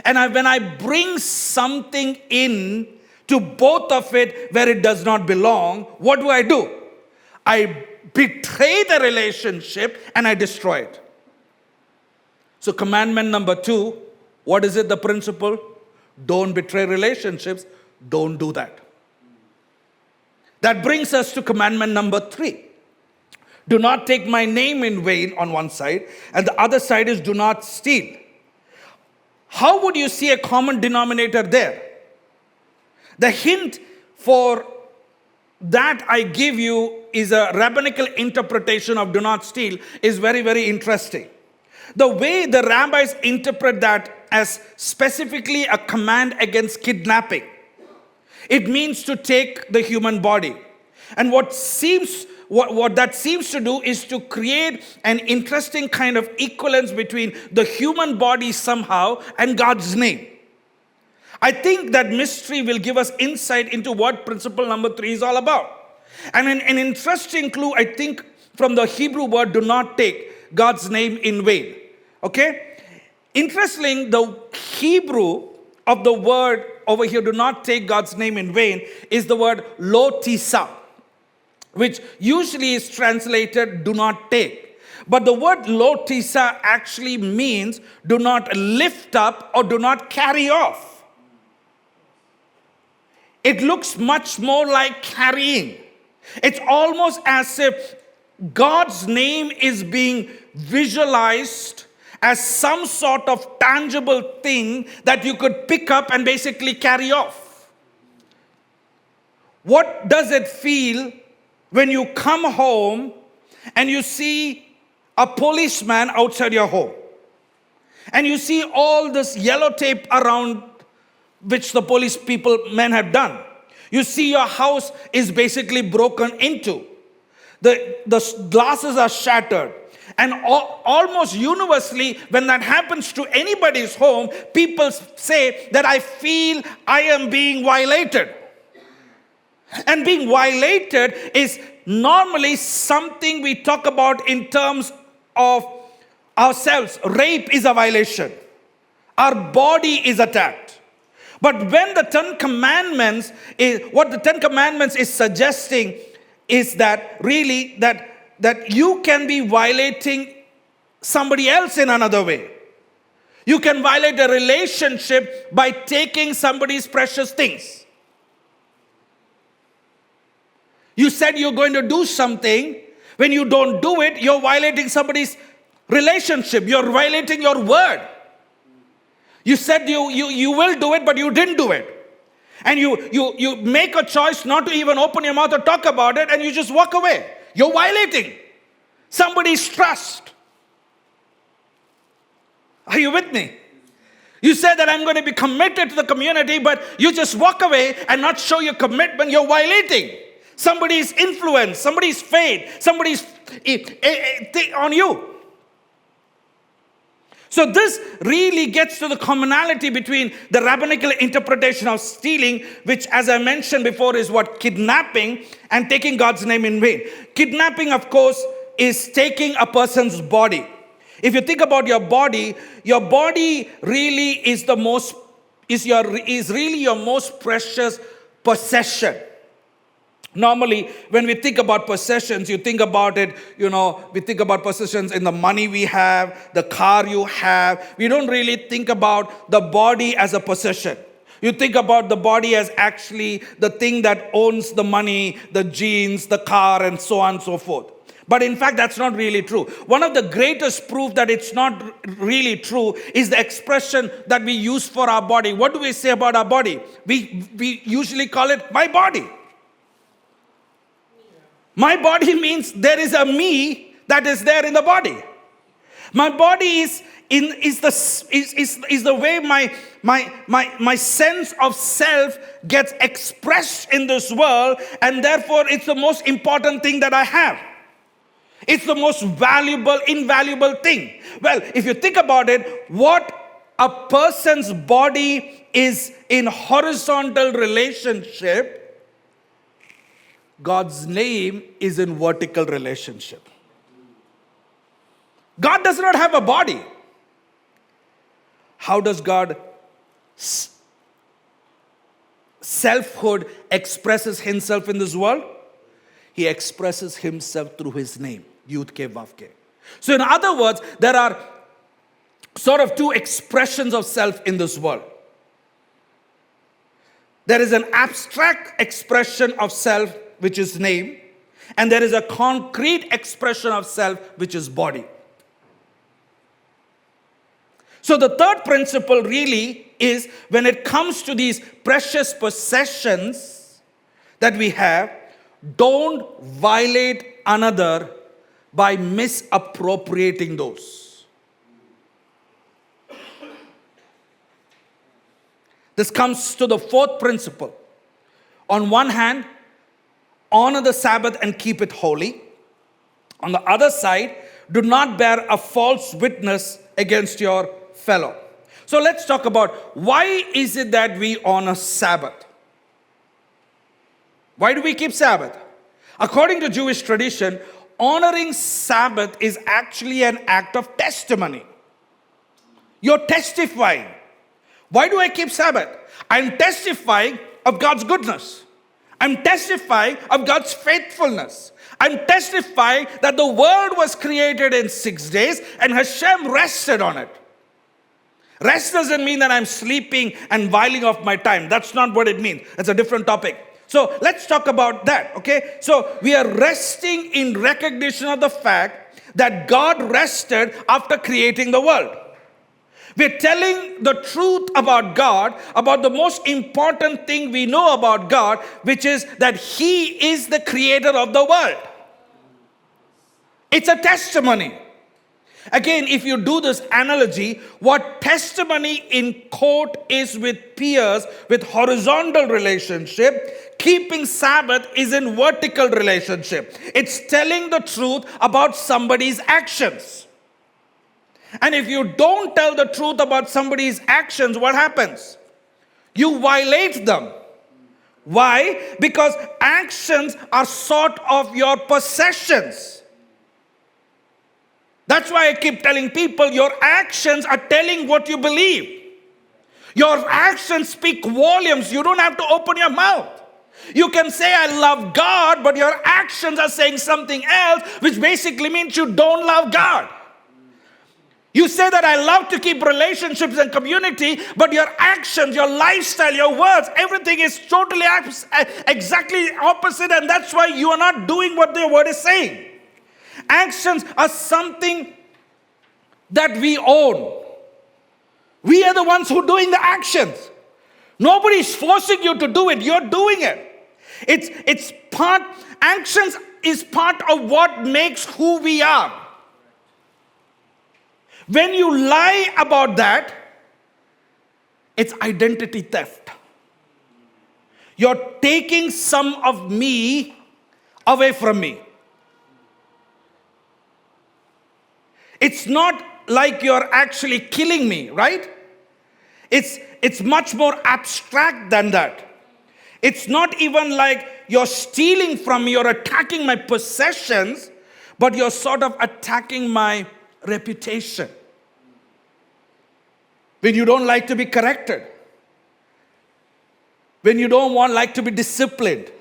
And when I bring something in to both of it where it does not belong, what do? I betray the relationship and I destroy it. So commandment number 2, what is it, the principle? Don't betray relationships. Don't do that. That brings us to commandment number 3. Do not take my name in vain on one side, and the other side is do not steal. How would you see a common denominator there? The hint for that I give you is a rabbinical interpretation of do not steal is very, very interesting. The way the rabbis interpret that as specifically a command against kidnapping. It means to take the human body. And what that seems to do is to create an interesting kind of equivalence between the human body somehow and God's name. I think that mystery will give us insight into what principle number 3 is all about. And an interesting clue, I think, from the Hebrew word, do not take God's name in vain. Okay? Interesting, the Hebrew of the word over here, do not take God's name in vain, is the word lo tisa, which usually is translated do not take. But the word lo tisa actually means do not lift up or do not carry off. It looks much more like carrying. It's almost as if God's name is being visualized as some sort of tangible thing that you could pick up and basically carry off. What does it feel when you come home and you see a policeman outside your home? And you see all this yellow tape around which the police men have done. You see your house is basically broken into. The glasses are shattered. And almost universally, when that happens to anybody's home, people say that I feel I am being violated. And being violated is normally something we talk about in terms of ourselves. Rape is a violation. our body is attacked. But when the Ten Commandments what the Ten Commandments is suggesting is that really that you can be violating somebody else in another way. You can violate a relationship by taking somebody's precious things. You said you're going to do something. When you don't do it, you're violating somebody's relationship. You're violating your word. You said you will do it, but you didn't do it. And you make a choice not to even open your mouth or talk about it, and you just walk away. You're violating somebody's trust. Are you with me? You said that I'm going to be committed to the community, but you just walk away and not show your commitment. You're violating somebody's influence, somebody's faith, somebody's thing on you. So this really gets to the commonality between the rabbinical interpretation of stealing, which, as I mentioned before, is what? Kidnapping, and taking God's name in vain. Kidnapping, of course, is taking a person's body. If you think about your body really is really your most precious possession. Normally, when we think about possessions, you think about it, we think about possessions in the money we have, the car you have. We don't really think about the body as a possession. You think about the body as actually the thing that owns the money, the jeans, the car, and so on and so forth. But in fact, that's not really true. One of the greatest proof that it's not really true is the expression that we use for our body. What do we say about our body? We usually call it my body. My body means there is a me that is there in the body. My body is the way my sense of self gets expressed in this world, and therefore it's the most important thing that I have. It's the most valuable, invaluable thing. Well, if you think about it, what a person's body is in horizontal relationship, God's name is in vertical relationship. God does not have a body. How does God selfhood expresses himself in this world? He expresses himself through his name, Yud Ke Vav Ke. So in other words, there are sort of two expressions of self in this world. There is an abstract expression of self, which is name, and there is a concrete expression of self, which is body. So the third principle really is, when it comes to these precious possessions that we have, don't violate another by misappropriating those. This comes to the fourth principle. On one hand, honor the Sabbath and keep it holy. On the other side, do not bear a false witness against your fellow. So let's talk about, why is it that we honor Sabbath? Why do we keep Sabbath? According to Jewish tradition, honoring Sabbath is actually an act of testimony. You're testifying. Why do I keep Sabbath? I'm testifying of God's goodness. I'm testifying of God's faithfulness. I'm testifying that the world was created in 6 days and Hashem rested on it. Rest doesn't mean that I'm sleeping and whiling off my time. That's not what it means. That's a different topic. So let's talk about that, okay? So we are resting in recognition of the fact that God rested after creating the world. We're telling the truth about God, about the most important thing we know about God, which is that He is the creator of the world. It's a testimony. Again, if you do this analogy, what testimony in court is with peers, with horizontal relationship, keeping Sabbath is in vertical relationship. It's telling the truth about somebody's actions. And if you don't tell the truth about somebody's actions, what happens? You violate them. Why? Because actions are sort of your possessions. That's why I keep telling people, your actions are telling what you believe. Your actions speak volumes. You don't have to open your mouth. You can say, I love God, but your actions are saying something else, which basically means you don't love God. You say that I love to keep relationships and community, but your actions, your lifestyle, your words, everything is totally exactly opposite, and that's why you are not doing what the word is saying. Actions are something that we own. We are the ones who are doing the actions. Nobody is forcing you to do it. You're doing it. Actions is part of what makes who we are. When you lie about that, it's identity theft. You're taking some of me away from me. It's not like you're actually killing me, right? It's much more abstract than that. It's not even like you're stealing from me or attacking my possessions, but you're sort of attacking my reputation. When you don't like to be corrected. When you don't like to be disciplined.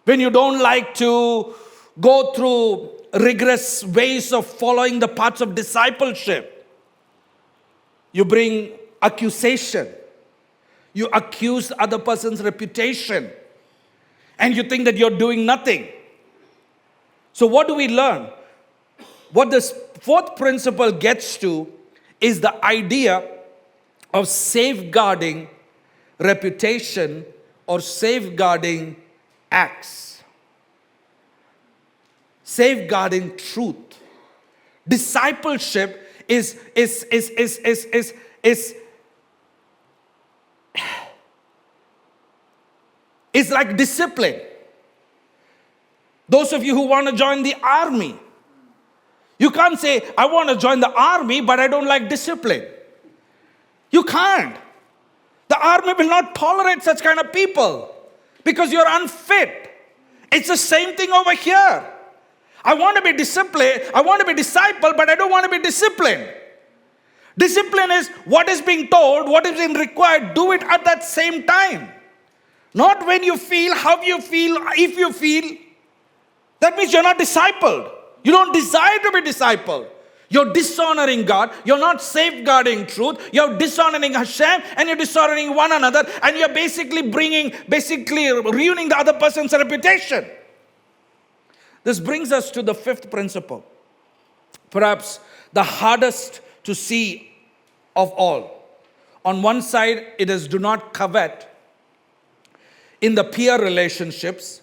When you don't like to go through rigorous ways of following the paths of discipleship. You bring accusation. You accuse the other person's reputation. And you think that you're doing nothing. So what do we learn? What this fourth principle gets to is the idea of safeguarding reputation or safeguarding acts. Safeguarding truth. Discipleship is like discipline. Those of you who want to join the army, you can't say, I want to join the army, but I don't like discipline. You can't. The army will not tolerate such kind of people because you're unfit. It's the same thing over here. I want to be disciplined, I want to be discipled, but I don't want to be disciplined. Discipline is what is being told, what is being required, do it at that same time. Not when you feel, how you feel, if you feel. That means you're not discipled. You don't desire to be discipled. You're dishonoring God. You're not safeguarding truth. You're dishonoring Hashem and you're dishonoring one another. And you're basically ruining the other person's reputation. This brings us to the fifth principle. Perhaps the hardest to see of all. On one side, it is do not covet in the peer relationships.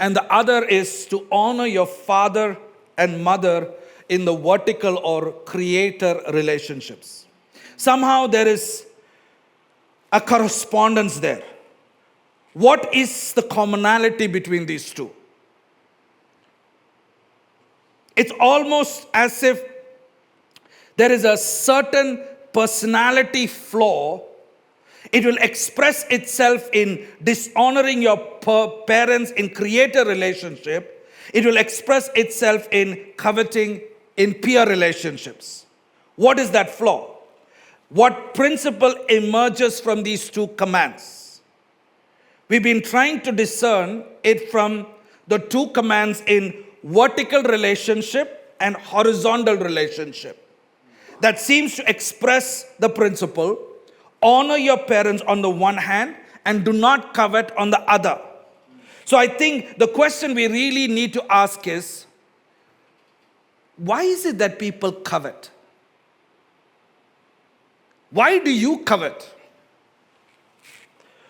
And the other is to honor your father and mother in the vertical or creator relationships. Somehow there is a correspondence there. What is the commonality between these two? It's almost as if there is a certain personality flaw. It will express itself in dishonoring your parents in creator relationship. It will express itself in coveting in peer relationships. What is that flaw? What principle emerges from these two commands? We've been trying to discern it from the two commands in vertical relationship and horizontal relationship. That seems to express the principle. Honor your parents on the one hand and do not covet on the other. So I think the question we really need to ask is, why is it that people covet? Why do you covet?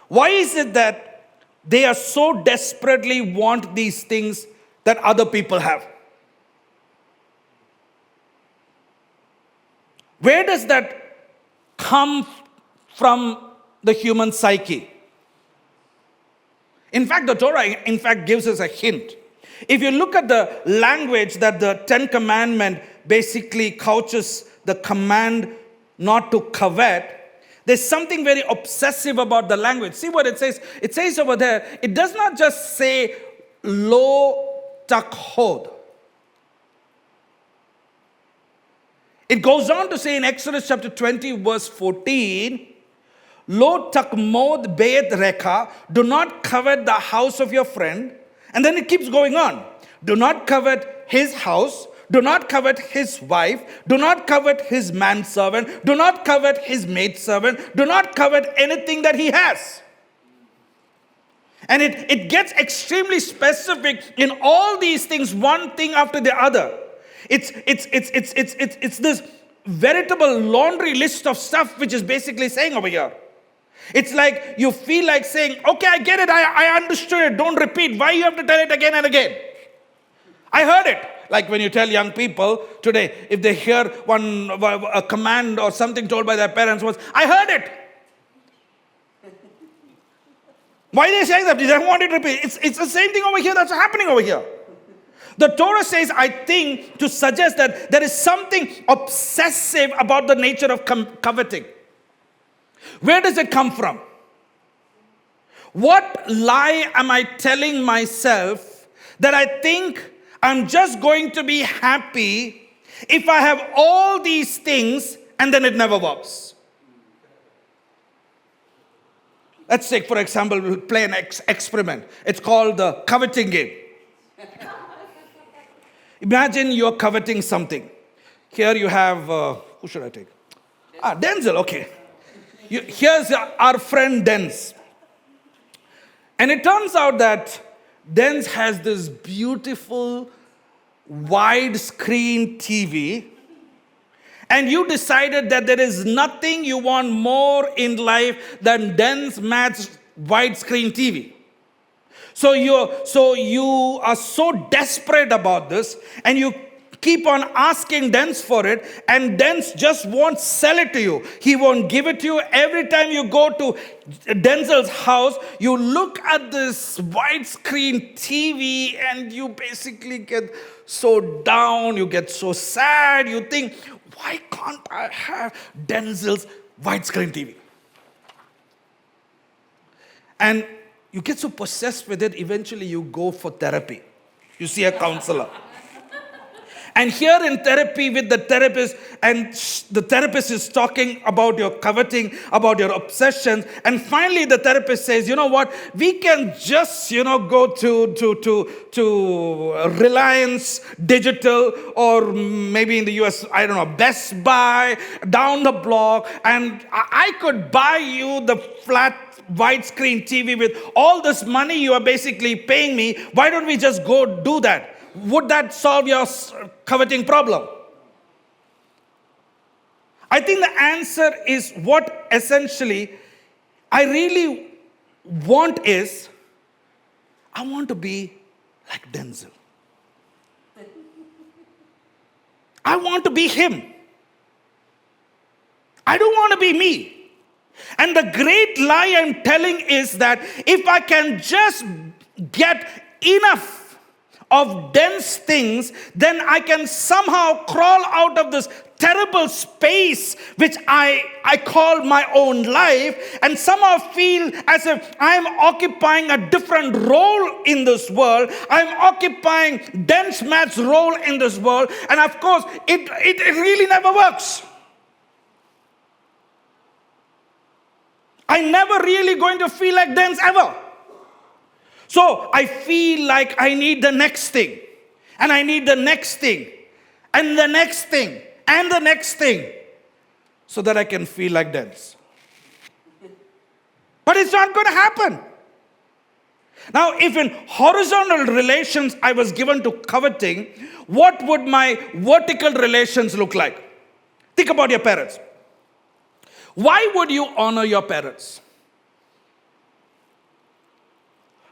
Why is it that they are so desperately want these things that other people have? Where does that come from the human psyche? In fact, the Torah, gives us a hint. If you look at the language that the Ten Commandments basically couches the command not to covet, there's something very obsessive about the language. See what it says? It says over there, it does not just say lo takhod. It goes on to say in Exodus chapter 20, verse 14, Lo takmod be'et reka, do not covet the house of your friend. And then it keeps going on. Do not covet his house. Do not covet his wife. Do not covet his manservant. Do not covet his maidservant. Do not covet anything that he has. And it gets extremely specific in all these things, one thing after the other. It's this veritable laundry list of stuff which is basically saying over here. It's like you feel like saying, okay, I get it, I understood it, don't repeat. Why you have to tell it again and again? I heard it. Like when you tell young people today, if they hear a command or something told by their parents was, I heard it. Why are they saying that? They don't want it to repeat. It's the same thing over here that's happening over here. The Torah says, I think, to suggest that there is something obsessive about the nature of coveting. Where does it come from? What lie am I telling myself that I think I'm just going to be happy if I have all these things and then it never works? Let's take, for example, we'll play an experiment. It's called the coveting game. Imagine you're coveting something. Here you have, who should I take? Denzel, okay. Here's our friend Denz. And it turns out that Denz has this beautiful widescreen TV. And you decided that there is nothing you want more in life than Denz Matt's widescreen TV. So you are so desperate about this, and you keep on asking Denz for it, and Denz just won't sell it to you. He won't give it to you. Every time you go to Denzel's house, you look at this widescreen TV, and you basically get so down, you get so sad, you think, why can't I have Denzel's widescreen TV? And you get so possessed with it, eventually you go for therapy. You see a counselor. And here in therapy with the therapist, and the therapist is talking about your coveting, about your obsessions, and finally the therapist says, you know what, we can just, go to Reliance Digital, or maybe in the US, I don't know, Best Buy, down the block, and I could buy you the flat widescreen TV with all this money you are basically paying me. Why don't we just go do that? Would that solve your coveting problem? I think the answer is what essentially I really want is, I want to be like Denzel. I want to be him. I don't want to be me. And the great lie I'm telling is that if I can just get enough of dense things, then I can somehow crawl out of this terrible space which I call my own life, and somehow feel as if I'm occupying a different role in this world. I'm occupying dense Matt's role in this world, and of course it really never works. I'm never really going to feel like Denz ever. So I feel like I need the next thing, and I need the next thing, and the next thing, and the next thing, so that I can feel like Denz. But it's not going to happen. Now, if in horizontal relations I was given to coveting, what would my vertical relations look like? Think about your parents. Why would you honor your parents?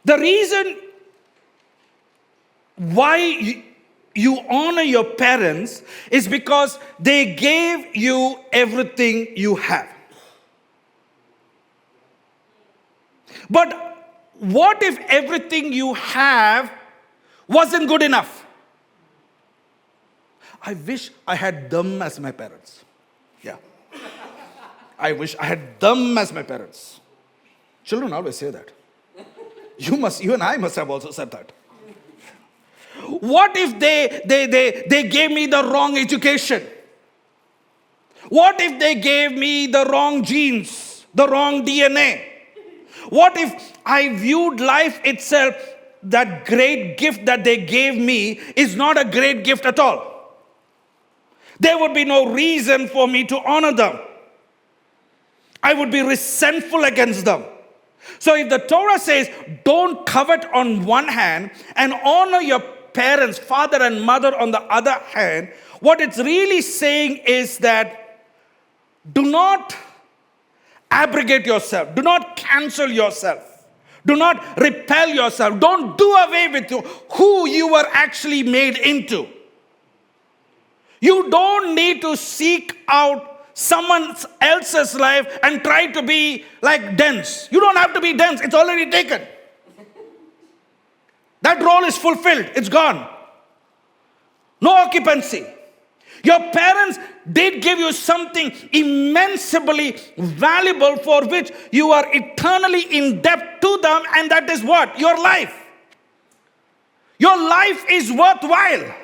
The reason why you honor your parents is because they gave you everything you have. But what if everything you have wasn't good enough? I wish I had them as my parents. Yeah. I wish I had them as my parents. Children always say that. You and I must have also said that. What if they gave me the wrong education? What if they gave me the wrong genes, the wrong DNA? What if I viewed life itself, that great gift that they gave me is not a great gift at all? There would be no reason for me to honor them. I would be resentful against them. So if the Torah says, don't covet on one hand and honor your parents, father and mother on the other hand, what it's really saying is that do not abrogate yourself. Do not cancel yourself. Do not repel yourself. Don't do away with who you were actually made into. You don't need to seek out someone else's life and try to be like dense. You don't have to be dense. It's already taken. That role is fulfilled. It's gone. No occupancy. Your parents did give you something immensely valuable for which you are eternally in debt to them, and that is what? Your life. Your life is worthwhile.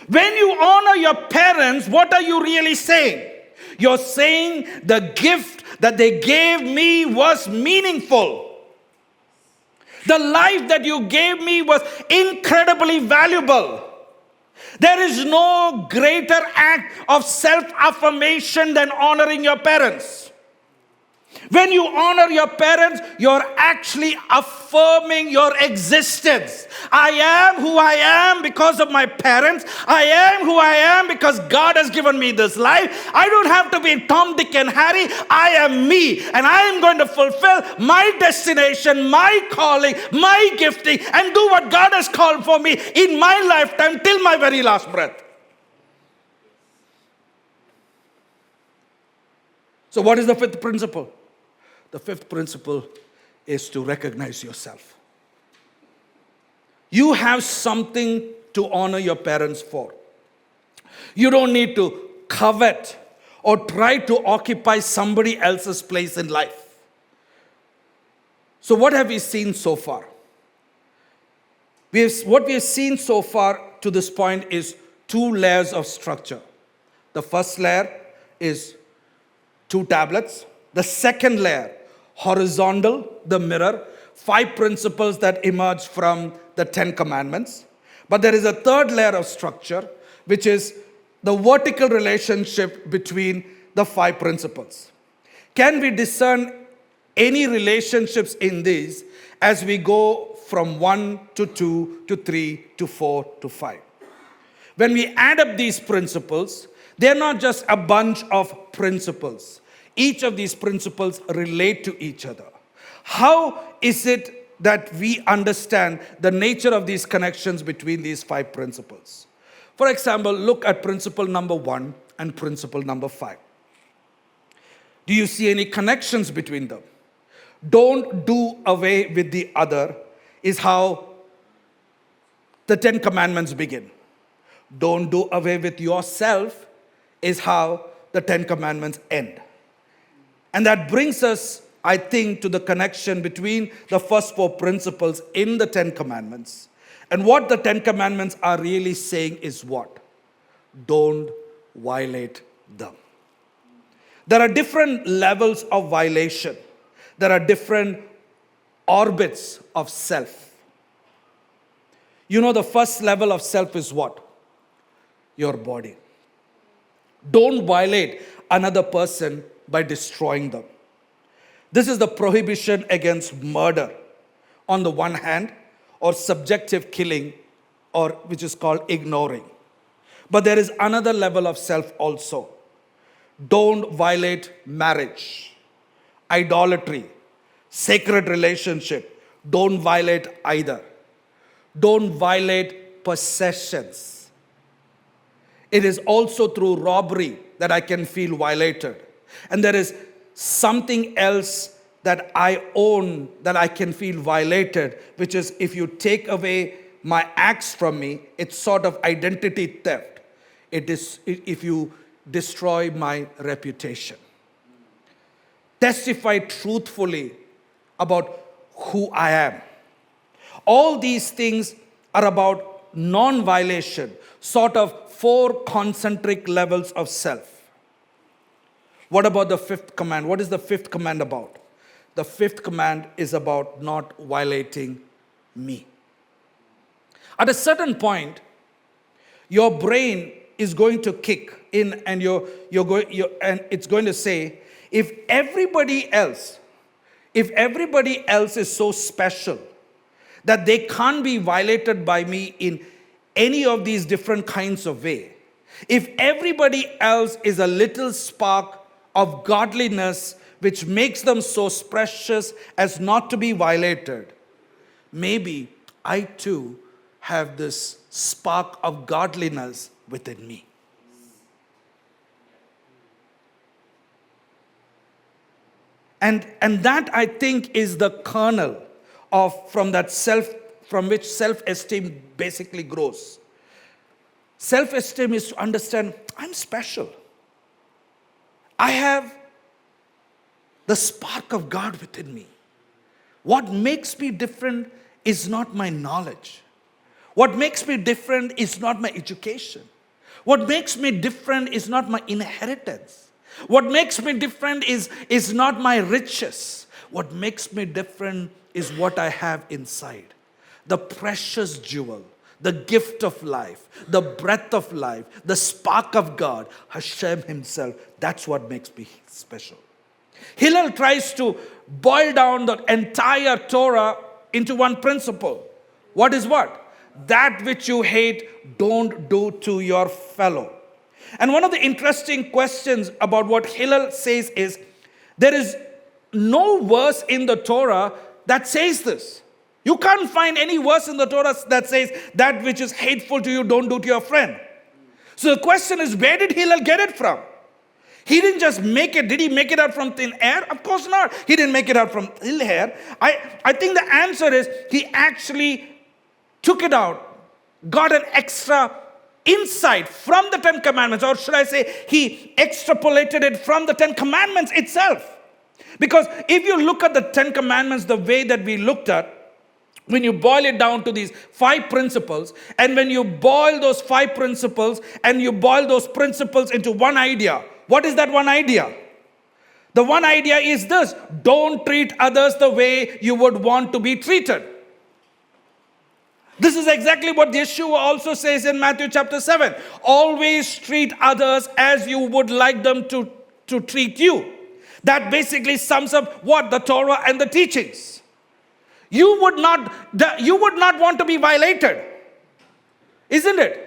When you honor your parents, what are you really saying? You're saying the gift that they gave me was meaningful. The life that you gave me was incredibly valuable. There is no greater act of self-affirmation than honoring your parents. When you honor your parents, you're actually affirming your existence. I am who I am because of my parents. I am who I am because God has given me this life. I don't have to be Tom, Dick, and Harry. I am me, and I am going to fulfill my destination, my calling, my gifting, and do what God has called for me in my lifetime till my very last breath. So what is the fifth principle? The fifth principle is to recognize yourself. You have something to honor your parents for. You don't need to covet or try to occupy somebody else's place in life. So what have we seen so far? What we have seen so far to this point is 2 layers of structure. The first layer is 2 tablets. The second layer, horizontal, the mirror, 5 principles that emerge from the 10 commandments. But there is a third layer of structure, which is the vertical relationship between the 5 principles. Can we discern any relationships in these as we go from 1 to 2 to 3 to 4 to 5? When we add up these principles, they're not just a bunch of principles. Each of these principles relate to each other. How is it that we understand the nature of these connections between these 5 principles? For example, look at principle number 1 and principle number 5. Do you see any connections between them? Don't do away with the other is how the 10 commandments begin. Don't do away with yourself is how the 10 commandments end. And that brings us, I think, to the connection between the first 4 principles in the 10 commandments. And what the 10 commandments are really saying is what? Don't violate them. There are different levels of violation. There are different orbits of self. You know, the first level of self is what? Your body. Don't violate another person by destroying them. This is the prohibition against murder on the one hand, or subjective killing, or which is called ignoring. But there is another level of self also. Don't violate marriage, idolatry, sacred relationship. Don't violate either. Don't violate possessions. It is also through robbery that I can feel violated. And there is something else that I own that I can feel violated, which is if you take away my acts from me, it's sort of identity theft. It is if you destroy my reputation. Testify truthfully about who I am. All these things are about non-violation, sort of 4 concentric levels of self. What about the fifth command? What is the fifth command about? The fifth command is about not violating me. At a certain point, your brain is going to kick in, and and it's going to say, if everybody else is so special that they can't be violated by me in any of these different kinds of way, if everybody else is a little spark of godliness which makes them so precious as not to be violated, maybe I too have this spark of godliness within me. And that, I think, is the kernel from which self-esteem basically grows. Self-esteem is to understand, I'm special. I have the spark of God within me. What makes me different is not my knowledge. What makes me different is not my education. What makes me different is not my inheritance. What makes me different is not my riches. What makes me different is what I have inside. The precious jewel, the gift of life, the breath of life, the spark of God, Hashem himself. That's what makes me special. Hillel tries to boil down the entire Torah into one principle. What is what? That which you hate, don't do to your fellow. And one of the interesting questions about what Hillel says is, there is no verse in the Torah that says this. You can't find any verse in the Torah that says, that which is hateful to you, don't do to your friend. So the question is, where did Hillel get it from? He didn't just make it. Did he make it out from thin air? Of course not. He didn't make it out from thin air. I think the answer is, he actually took it out, got an extra insight from the Ten Commandments, or should I say, he extrapolated it from the Ten Commandments itself. Because if you look at the Ten Commandments the way that we looked at, when you boil it down to these 5 principles, and when you boil those 5 principles, and you boil those principles into one idea, what is that one idea? The one idea is this: don't treat others the way you would want to be treated. This is exactly what Yeshua also says in Matthew chapter 7. Always treat others as you would like them to treat you. That basically sums up what? The Torah and the teachings. You would not want to be violated. Isn't it?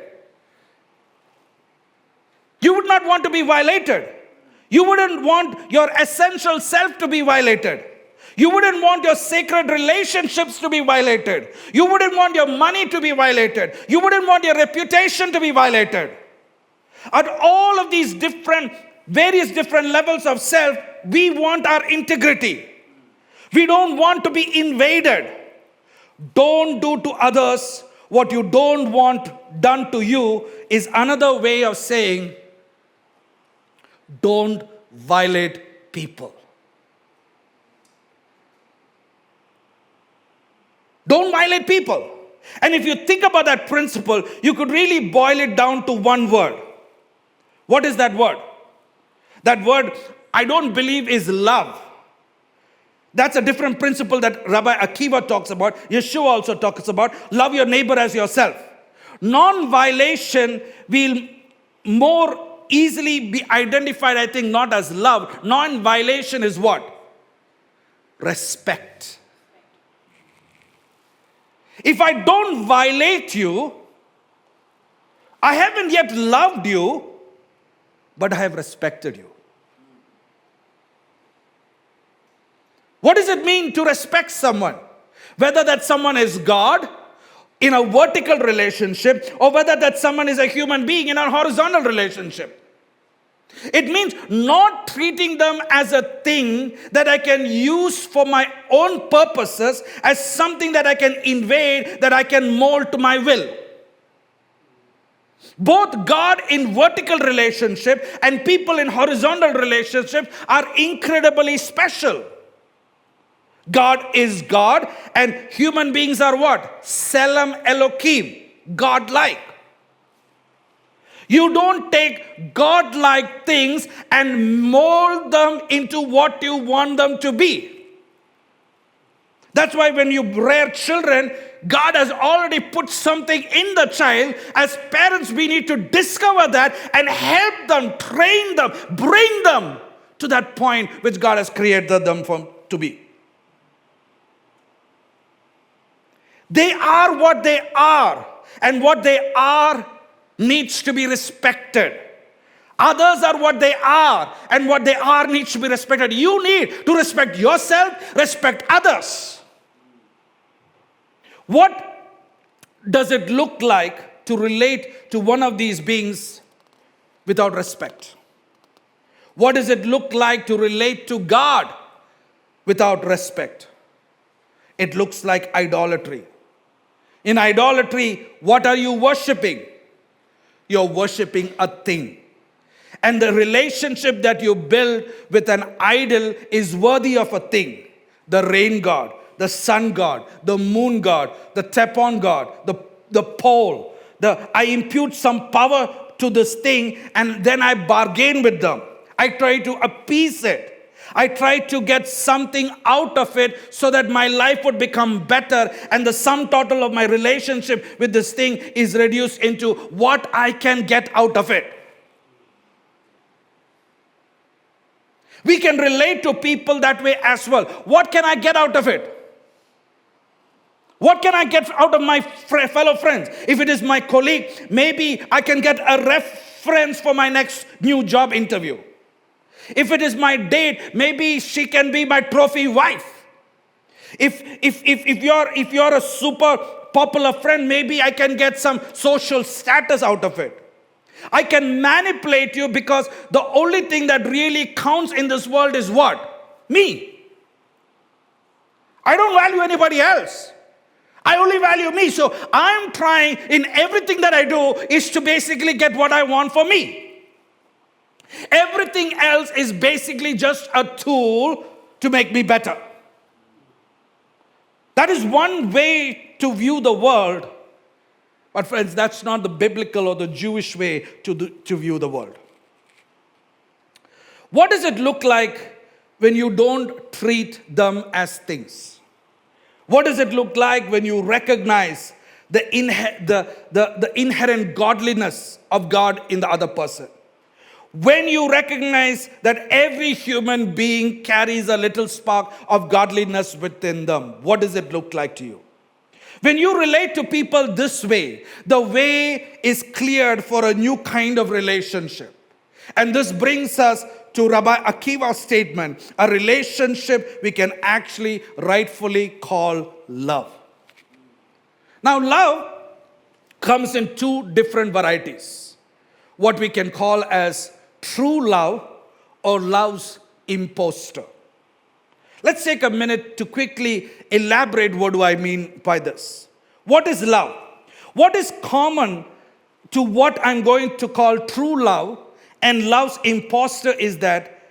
You would not want to be violated. You wouldn't want your essential self to be violated. You wouldn't want your sacred relationships to be violated. You wouldn't want your money to be violated. You wouldn't want your reputation to be violated. At all of these various different levels of self, we want our integrity. We don't want to be invaded. Don't do to others what you don't want done to you is another way of saying, don't violate people. Don't violate people. And if you think about that principle, you could really boil it down to one word. What is that word? That word, I don't believe, is love. That's a different principle that Rabbi Akiva talks about. Yeshua also talks about. Love your neighbor as yourself. Non-violation will more easily be identified, I think, not as love. Non-violation is what? Respect. If I don't violate you, I haven't yet loved you, but I have respected you. What does it mean to respect someone? Whether that someone is God in a vertical relationship, or whether that someone is a human being in a horizontal relationship. It means not treating them as a thing that I can use for my own purposes, as something that I can invade, that I can mold to my will. Both God in vertical relationship and people in horizontal relationship are incredibly special. God is God, and human beings are what? Selam Elohim, God-like. You don't take God-like things and mold them into what you want them to be. That's why when you rear children, God has already put something in the child. As parents, we need to discover that and help them, train them, bring them to that point which God has created them to be. They are what they are, and what they are needs to be respected. Others are what they are, and what they are needs to be respected. You need to respect yourself, respect others. What does it look like to relate to one of these beings without respect? What does it look like to relate to God without respect? It looks like idolatry. In idolatry, what are you worshiping? You're worshiping a thing. And the relationship that you build with an idol is worthy of a thing. The rain god, the sun god, the moon god, the Tepon god, the pole. I impute some power to this thing, and then I bargain with them. I try to appease it. I try to get something out of it so that my life would become better, and the sum total of my relationship with this thing is reduced into what I can get out of it. We can relate to people that way as well. What can I get out of it? What can I get out of my fellow friends? If it is my colleague, maybe I can get a reference for my next new job interview. If it is my date, maybe she can be my trophy wife. If you're a super popular friend, maybe I can get some social status out of it. I can manipulate you because the only thing that really counts in this world is what? Me. I don't value anybody else. I only value me. So I'm trying in everything that I do is to basically get what I want for me. Everything else is basically just a tool to make me better. That is one way to view the world. But friends, that's not the biblical or the Jewish way to view the world. What does it look like when you don't treat them as things? What does it look like when you recognize the inherent godliness of God in the other person? When you recognize that every human being carries a little spark of godliness within them, what does it look like to you? When you relate to people this way, the way is cleared for a new kind of relationship. And this brings us to Rabbi Akiva's statement, a relationship we can actually rightfully call love. Now, love comes in two different varieties. What we can call as true love or love's imposter. Let's take a minute to quickly elaborate what do I mean by this. What is love? What is common to what I'm going to call true love and love's imposter is that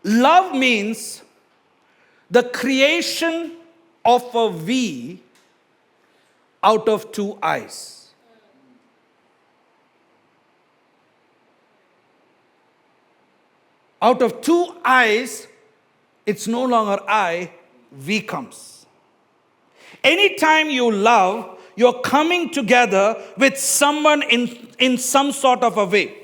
love means the creation of a V out of two eyes. Out of two eyes, it's no longer I, we comes. Anytime you love, you're coming together with someone in some sort of a way.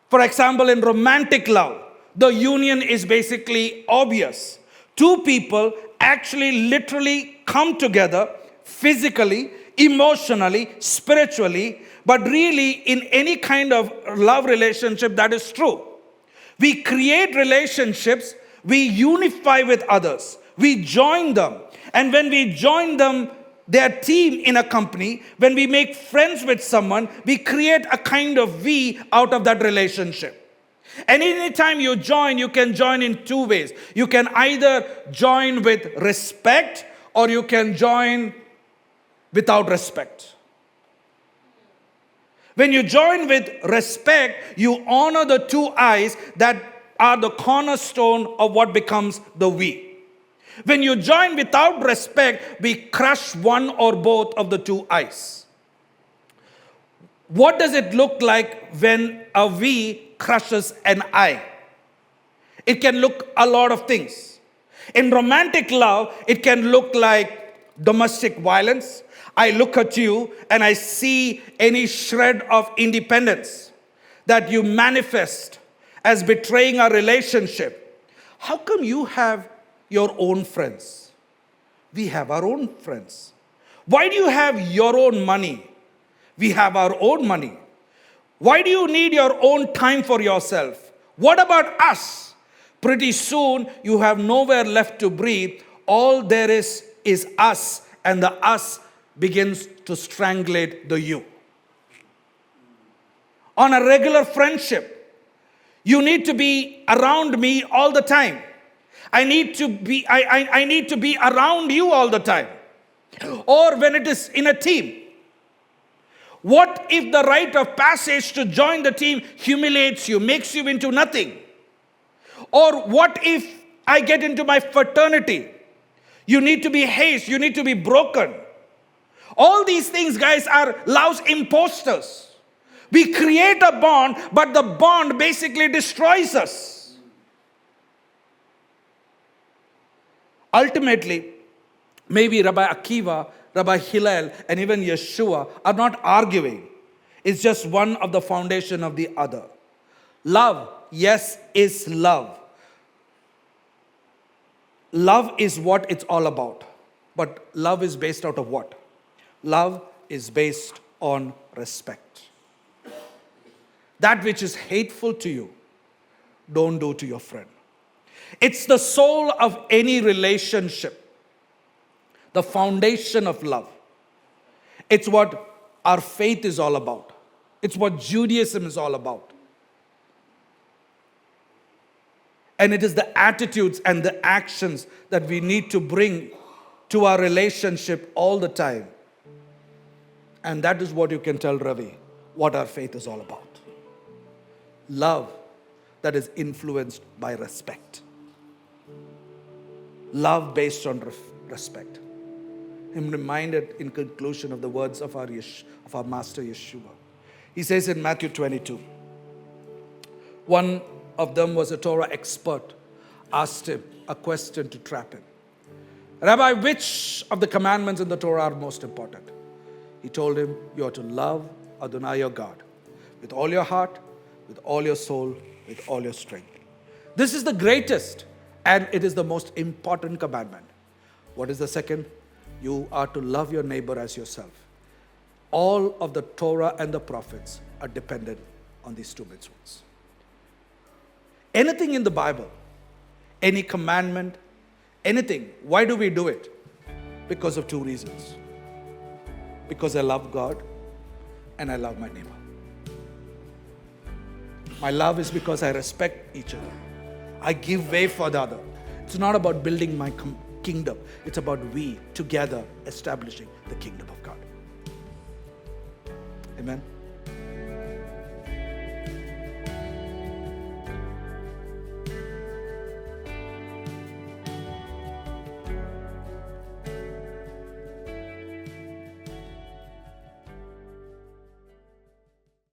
For example, in romantic love, the union is basically obvious. Two people actually literally come together physically, emotionally, spiritually, but really in any kind of love relationship that is true. We create relationships, we unify with others, we join them. And when we join them, their team in a company, when we make friends with someone, we create a kind of V out of that relationship. And anytime you join, you can join in two ways. You can either join with respect or you can join without respect. When you join with respect, you honor the two eyes that are the cornerstone of what becomes the we. When you join without respect, we crush one or both of the two eyes. What does it look like when a V crushes an I? It can look a lot of things. In romantic love, it can look like domestic violence. I look at you and I see any shred of independence that you manifest as betraying our relationship. How come you have your own friends? We have our own friends. Why do you have your own money? We have our own money. Why do you need your own time for yourself? What about us? Pretty soon you have nowhere left to breathe. All there is us, and the us begins to strangulate the you. On a regular friendship, you need to be around me all the time. I need to be around you all the time. Or when it is in a team. What if the rite of passage to join the team humiliates you, makes you into nothing? Or what if I get into my fraternity? You need to be hazed, you need to be broken. All these things, guys, are love's imposters. We create a bond, but the bond basically destroys us. Ultimately, maybe Rabbi Akiva, Rabbi Hillel, and even Yeshua are not arguing. It's just one of the foundation of the other. Love, yes, is love. Love is what it's all about. But love is based out of what? Love is based on respect. That which is hateful to you, don't do to your friend. It's the soul of any relationship. The foundation of love. It's what our faith is all about. It's what Judaism is all about. And it is the attitudes and the actions that we need to bring to our relationship all the time. And that is what you can tell Ravi, what our faith is all about. Love that is influenced by respect. Love based on respect. I'm reminded in conclusion of the words of our Master Yeshua. He says in Matthew 22, one of them was a Torah expert, asked him a question to trap him. Rabbi, which of the commandments in the Torah are most important? He told him, you are to love Adonai your God with all your heart, with all your soul, with all your strength. This is the greatest and it is the most important commandment. What is the second? You are to love your neighbor as yourself. All of the Torah and the prophets are dependent on these two mitzvahs. Anything in the Bible, any commandment, anything, why do we do it? Because of two reasons. Because I love God and I love my neighbor. My love is because I respect each other. I give way for the other. It's not about building my kingdom. It's about we together establishing the kingdom of God. Amen.